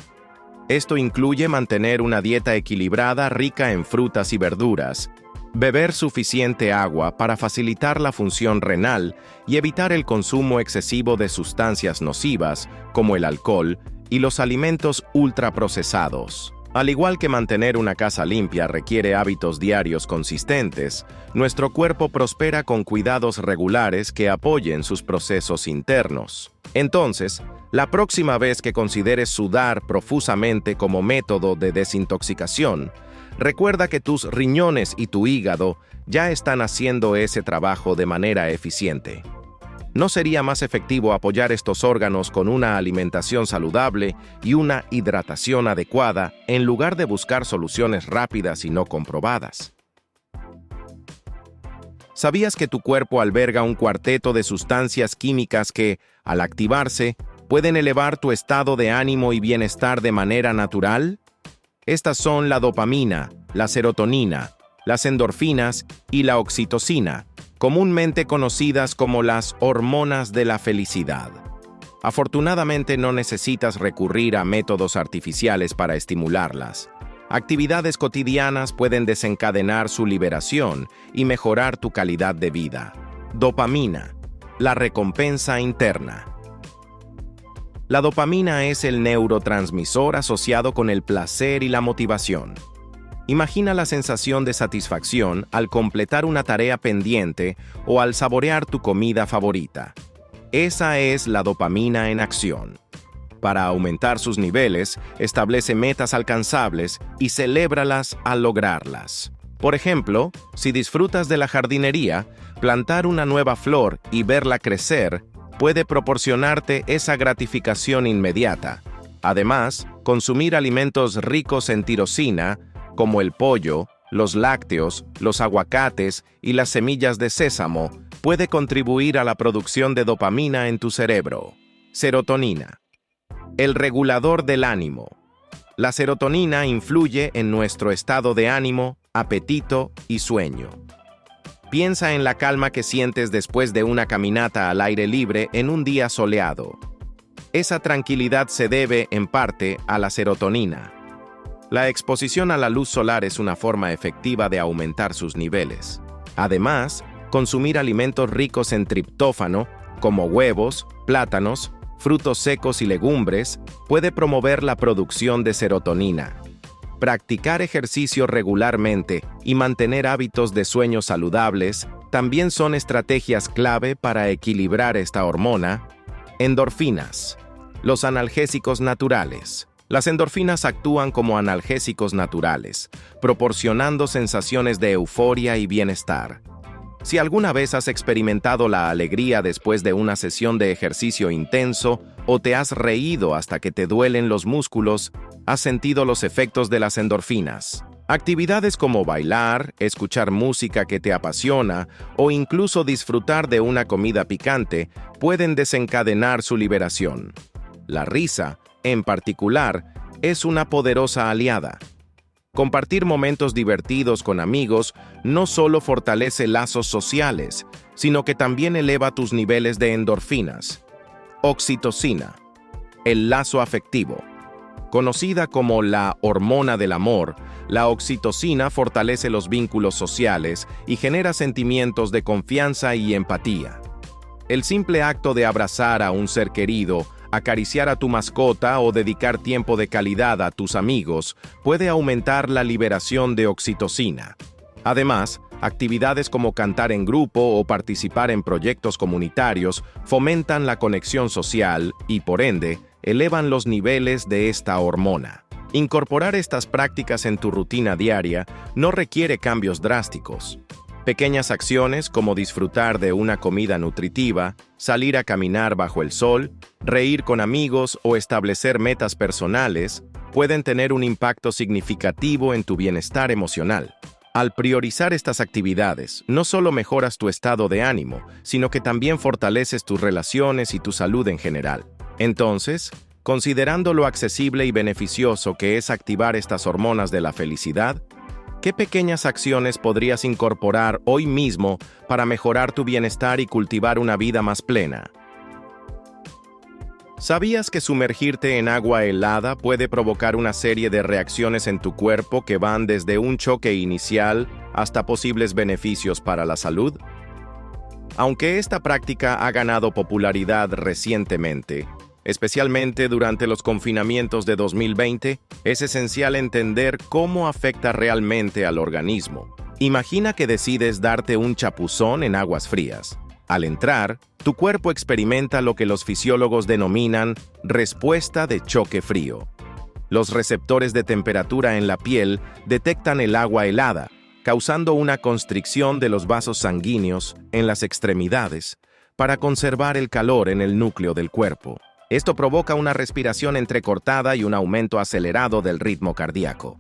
Esto incluye mantener una dieta equilibrada rica en frutas y verduras, beber suficiente agua para facilitar la función renal y evitar el consumo excesivo de sustancias nocivas, como el alcohol y los alimentos ultraprocesados. Al igual que mantener una casa limpia requiere hábitos diarios consistentes, nuestro cuerpo prospera con cuidados regulares que apoyen sus procesos internos. Entonces, la próxima vez que consideres sudar profusamente como método de desintoxicación, recuerda que tus riñones y tu hígado ya están haciendo ese trabajo de manera eficiente. ¿No sería más efectivo apoyar estos órganos con una alimentación saludable y una hidratación adecuada en lugar de buscar soluciones rápidas y no comprobadas? ¿Sabías que tu cuerpo alberga un cuarteto de sustancias químicas que, al activarse, pueden elevar tu estado de ánimo y bienestar de manera natural? Estas son la dopamina, la serotonina, las endorfinas y la oxitocina, comúnmente conocidas como las hormonas de la felicidad. Afortunadamente no necesitas recurrir a métodos artificiales para estimularlas. Actividades cotidianas pueden desencadenar su liberación y mejorar tu calidad de vida. Dopamina, la recompensa interna. La dopamina es el neurotransmisor asociado con el placer y la motivación. Imagina la sensación de satisfacción al completar una tarea pendiente o al saborear tu comida favorita. Esa es la dopamina en acción. Para aumentar sus niveles, establece metas alcanzables y celébralas al lograrlas. Por ejemplo, si disfrutas de la jardinería, plantar una nueva flor y verla crecer puede proporcionarte esa gratificación inmediata. Además, consumir alimentos ricos en tirosina, como el pollo, los lácteos, los aguacates y las semillas de sésamo, puede contribuir a la producción de dopamina en tu cerebro. Serotonina. El regulador del ánimo. La serotonina influye en nuestro estado de ánimo, apetito y sueño. Piensa en la calma que sientes después de una caminata al aire libre en un día soleado. Esa tranquilidad se debe, en parte, a la serotonina. La exposición a la luz solar es una forma efectiva de aumentar sus niveles. Además, consumir alimentos ricos en triptófano, como huevos, plátanos, frutos secos y legumbres, puede promover la producción de serotonina. Practicar ejercicio regularmente y mantener hábitos de sueño saludables también son estrategias clave para equilibrar esta hormona. Endorfinas. Los analgésicos naturales. Las endorfinas actúan como analgésicos naturales, proporcionando sensaciones de euforia y bienestar. Si alguna vez has experimentado la alegría después de una sesión de ejercicio intenso o te has reído hasta que te duelen los músculos, has sentido los efectos de las endorfinas. Actividades como bailar, escuchar música que te apasiona o incluso disfrutar de una comida picante pueden desencadenar su liberación. La risa, en particular, es una poderosa aliada. Compartir momentos divertidos con amigos no solo fortalece lazos sociales, sino que también eleva tus niveles de endorfinas. Oxitocina, el lazo afectivo. Conocida como la hormona del amor, la oxitocina fortalece los vínculos sociales y genera sentimientos de confianza y empatía. El simple acto de abrazar a un ser querido, acariciar a tu mascota o dedicar tiempo de calidad a tus amigos puede aumentar la liberación de oxitocina. Además, actividades como cantar en grupo o participar en proyectos comunitarios fomentan la conexión social y, por ende, elevan los niveles de esta hormona. Incorporar estas prácticas en tu rutina diaria no requiere cambios drásticos. Pequeñas acciones como disfrutar de una comida nutritiva, salir a caminar bajo el sol, reír con amigos o establecer metas personales pueden tener un impacto significativo en tu bienestar emocional. Al priorizar estas actividades, no solo mejoras tu estado de ánimo, sino que también fortaleces tus relaciones y tu salud en general. Entonces, considerando lo accesible y beneficioso que es activar estas hormonas de la felicidad, ¿qué pequeñas acciones podrías incorporar hoy mismo para mejorar tu bienestar y cultivar una vida más plena? ¿Sabías que sumergirte en agua helada puede provocar una serie de reacciones en tu cuerpo que van desde un choque inicial hasta posibles beneficios para la salud? Aunque esta práctica ha ganado popularidad recientemente, especialmente durante los confinamientos de 2020, es esencial entender cómo afecta realmente al organismo. Imagina que decides darte un chapuzón en aguas frías. Al entrar, tu cuerpo experimenta lo que los fisiólogos denominan respuesta de choque frío. Los receptores de temperatura en la piel detectan el agua helada, causando una constricción de los vasos sanguíneos en las extremidades, para conservar el calor en el núcleo del cuerpo. Esto provoca una respiración entrecortada y un aumento acelerado del ritmo cardíaco.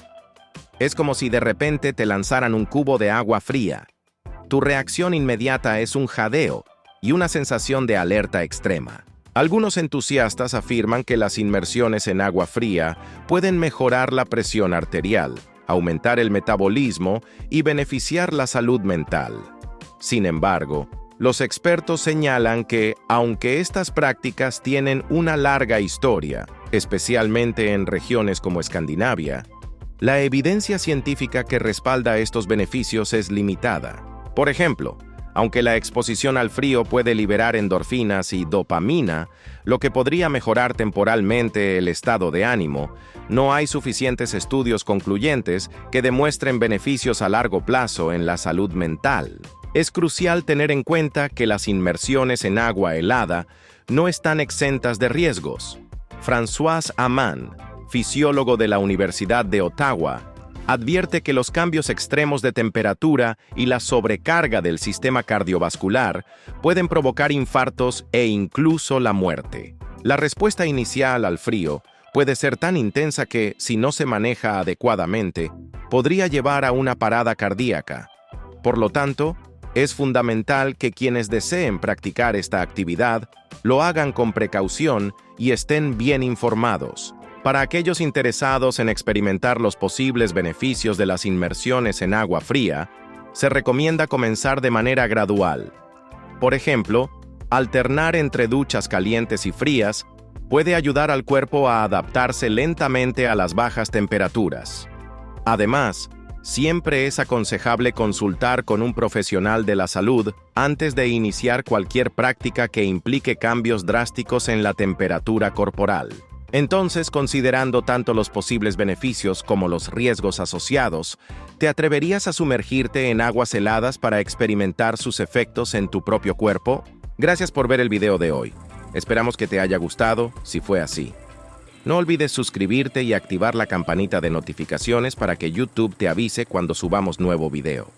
Es como si de repente te lanzaran un cubo de agua fría. Tu reacción inmediata es un jadeo y una sensación de alerta extrema. Algunos entusiastas afirman que las inmersiones en agua fría pueden mejorar la presión arterial, aumentar el metabolismo y beneficiar la salud mental. Sin embargo, los expertos señalan que, aunque estas prácticas tienen una larga historia, especialmente en regiones como Escandinavia, la evidencia científica que respalda estos beneficios es limitada. Por ejemplo, aunque la exposición al frío puede liberar endorfinas y dopamina, lo que podría mejorar temporalmente el estado de ánimo, no hay suficientes estudios concluyentes que demuestren beneficios a largo plazo en la salud mental. Es crucial tener en cuenta que las inmersiones en agua helada no están exentas de riesgos. François Amann, fisiólogo de la Universidad de Ottawa, advierte que los cambios extremos de temperatura y la sobrecarga del sistema cardiovascular pueden provocar infartos e incluso la muerte. La respuesta inicial al frío puede ser tan intensa que, si no se maneja adecuadamente, podría llevar a una parada cardíaca. Por lo tanto, es fundamental que quienes deseen practicar esta actividad lo hagan con precaución y estén bien informados. Para aquellos interesados en experimentar los posibles beneficios de las inmersiones en agua fría, se recomienda comenzar de manera gradual. Por ejemplo, alternar entre duchas calientes y frías puede ayudar al cuerpo a adaptarse lentamente a las bajas temperaturas. Además, siempre es aconsejable consultar con un profesional de la salud antes de iniciar cualquier práctica que implique cambios drásticos en la temperatura corporal. Entonces, considerando tanto los posibles beneficios como los riesgos asociados, ¿te atreverías a sumergirte en aguas heladas para experimentar sus efectos en tu propio cuerpo? Gracias por ver el video de hoy. Esperamos que te haya gustado, si fue así. No olvides suscribirte y activar la campanita de notificaciones para que YouTube te avise cuando subamos nuevo video.